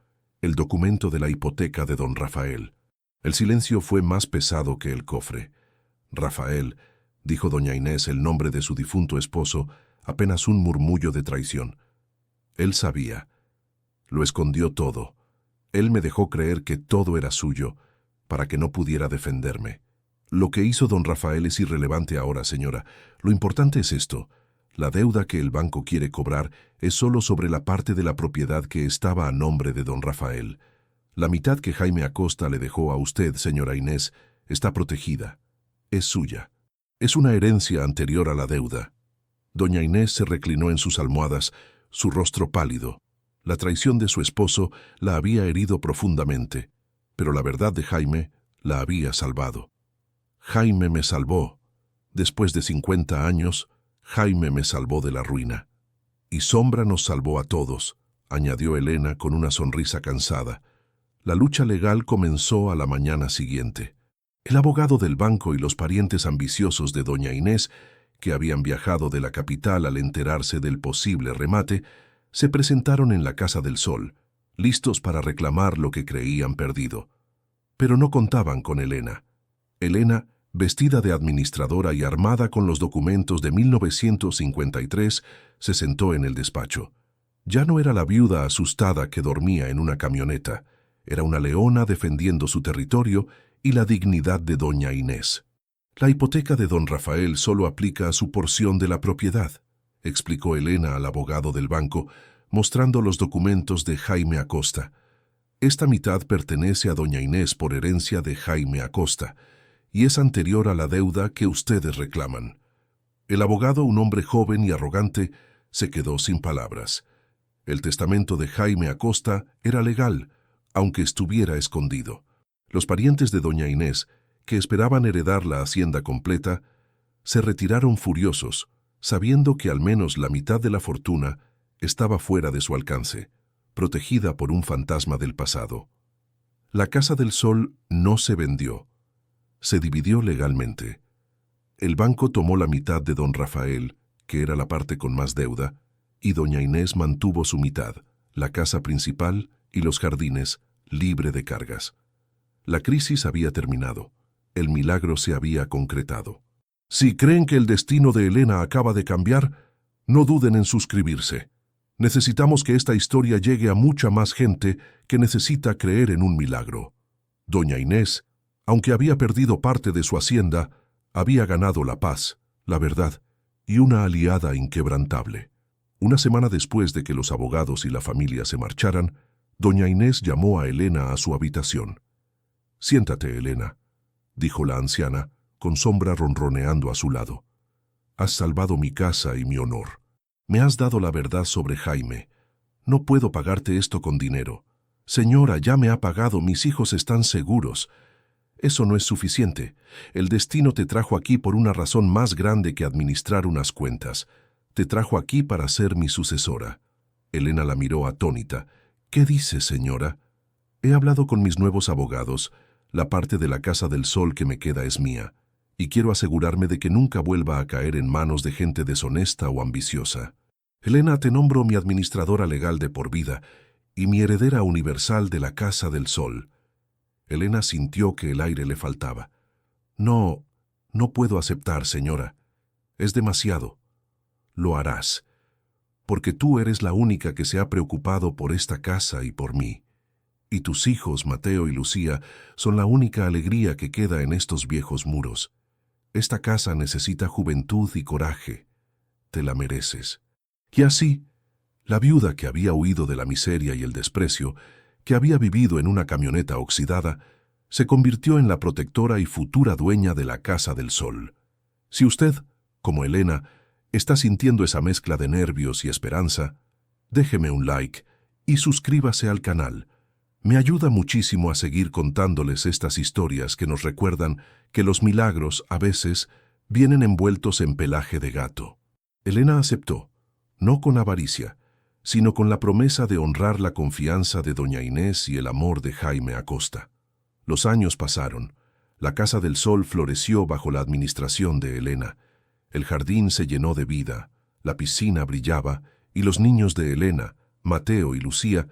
el documento de la hipoteca de don Rafael. El silencio fue más pesado que el cofre. «Rafael», dijo doña Inés el nombre de su difunto esposo, apenas un murmullo de traición. Él sabía. Lo escondió todo. Él me dejó creer que todo era suyo, para que no pudiera defenderme. Lo que hizo don Rafael es irrelevante ahora, señora. Lo importante es esto. La deuda que el banco quiere cobrar es solo sobre la parte de la propiedad que estaba a nombre de don Rafael. La mitad que Jaime Acosta le dejó a usted, señora Inés, está protegida. Es suya. Es una herencia anterior a la deuda». Doña Inés se reclinó en sus almohadas, su rostro pálido. La traición de su esposo la había herido profundamente, pero la verdad de Jaime la había salvado. «Jaime me salvó. Después de 50 años, Jaime me salvó de la ruina. Y Sombra nos salvó a todos», añadió Elena con una sonrisa cansada. La lucha legal comenzó a la mañana siguiente. El abogado del banco y los parientes ambiciosos de doña Inés, que habían viajado de la capital al enterarse del posible remate, se presentaron en la Casa del Sol, listos para reclamar lo que creían perdido. Pero no contaban con Elena. Elena, vestida de administradora y armada con los documentos de 1953, se sentó en el despacho. Ya no era la viuda asustada que dormía en una camioneta. Era una leona defendiendo su territorio y la dignidad de doña Inés. «La hipoteca de don Rafael solo aplica a su porción de la propiedad», explicó Elena al abogado del banco, mostrando los documentos de Jaime Acosta. «Esta mitad pertenece a doña Inés por herencia de Jaime Acosta, y es anterior a la deuda que ustedes reclaman». El abogado, un hombre joven y arrogante, se quedó sin palabras. El testamento de Jaime Acosta era legal, aunque estuviera escondido. Los parientes de doña Inés, que esperaban heredar la hacienda completa, se retiraron furiosos, sabiendo que al menos la mitad de la fortuna estaba fuera de su alcance, protegida por un fantasma del pasado. La Casa del Sol no se vendió, se dividió legalmente. El banco tomó la mitad de don Rafael, que era la parte con más deuda, y doña Inés mantuvo su mitad, la casa principal y los jardines, libre de cargas. La crisis había terminado. El milagro se había concretado. Si creen que el destino de Elena acaba de cambiar, no duden en suscribirse. Necesitamos que esta historia llegue a mucha más gente que necesita creer en un milagro. Doña Inés, aunque había perdido parte de su hacienda, había ganado la paz, la verdad y una aliada inquebrantable. Una semana después de que los abogados y la familia se marcharan, doña Inés llamó a Elena a su habitación. «Siéntate, Elena», dijo la anciana, con Sombra ronroneando a su lado. «Has salvado mi casa y mi honor. Me has dado la verdad sobre Jaime. No puedo pagarte esto con dinero. Señora, ya me ha pagado, mis hijos están seguros. Eso no es suficiente. El destino te trajo aquí por una razón más grande que administrar unas cuentas. Te trajo aquí para ser mi sucesora». Elena la miró atónita. «¿Qué dice, señora?» «He hablado con mis nuevos abogados. La parte de la Casa del Sol que me queda es mía, y quiero asegurarme de que nunca vuelva a caer en manos de gente deshonesta o ambiciosa. Elena, te nombro mi administradora legal de por vida y mi heredera universal de la Casa del Sol». Elena sintió que el aire le faltaba. «No puedo aceptar, señora. Es demasiado». «Lo harás, porque tú eres la única que se ha preocupado por esta casa y por mí. Y tus hijos, Mateo y Lucía, son la única alegría que queda en estos viejos muros. Esta casa necesita juventud y coraje. Te la mereces». Y así, la viuda que había huido de la miseria y el desprecio, que había vivido en una camioneta oxidada, se convirtió en la protectora y futura dueña de la Casa del Sol. Si usted, como Elena, está sintiendo esa mezcla de nervios y esperanza, déjeme un like y suscríbase al canal. Me ayuda muchísimo a seguir contándoles estas historias que nos recuerdan que los milagros, a veces, vienen envueltos en pelaje de gato. Elena aceptó, no con avaricia, sino con la promesa de honrar la confianza de doña Inés y el amor de Jaime Acosta. Los años pasaron. La Casa del Sol floreció bajo la administración de Elena. El jardín se llenó de vida, la piscina brillaba, y los niños de Elena, Mateo y Lucía,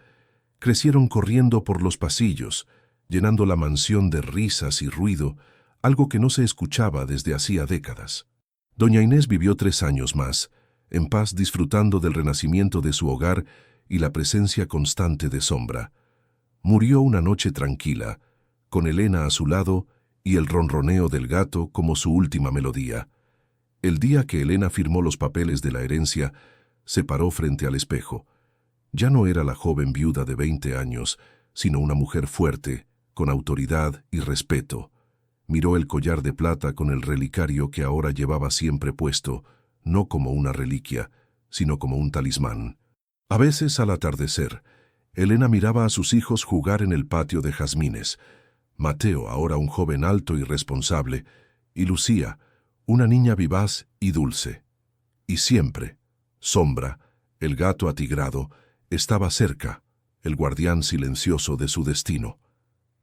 crecieron corriendo por los pasillos, llenando la mansión de risas y ruido, algo que no se escuchaba desde hacía décadas. Doña Inés vivió 3 años más, en paz disfrutando del renacimiento de su hogar y la presencia constante de Sombra. Murió una noche tranquila, con Elena a su lado y el ronroneo del gato como su última melodía. El día que Elena firmó los papeles de la herencia, se paró frente al espejo. Ya no era la joven viuda de 20 años, sino una mujer fuerte, con autoridad y respeto. Miró el collar de plata con el relicario que ahora llevaba siempre puesto, no como una reliquia, sino como un talismán. A veces, al atardecer, Elena miraba a sus hijos jugar en el patio de jazmines. Mateo, ahora un joven alto y responsable, y Lucía, una niña vivaz y dulce. Y siempre, Sombra, el gato atigrado, estaba cerca, el guardián silencioso de su destino.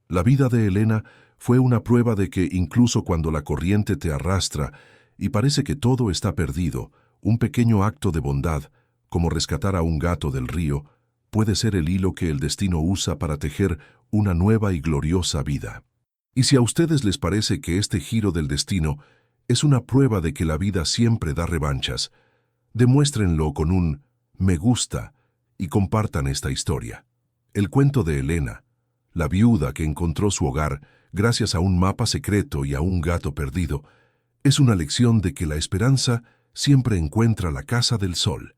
La vida de Elena fue una prueba de que incluso cuando la corriente te arrastra y parece que todo está perdido, un pequeño acto de bondad, como rescatar a un gato del río, puede ser el hilo que el destino usa para tejer una nueva y gloriosa vida. Y si a ustedes les parece que este giro del destino es una prueba de que la vida siempre da revanchas, demuéstrenlo con un me gusta y compartan esta historia. El cuento de Elena, la viuda que encontró su hogar gracias a un mapa secreto y a un gato perdido, es una lección de que la esperanza siempre encuentra la Casa del Sol.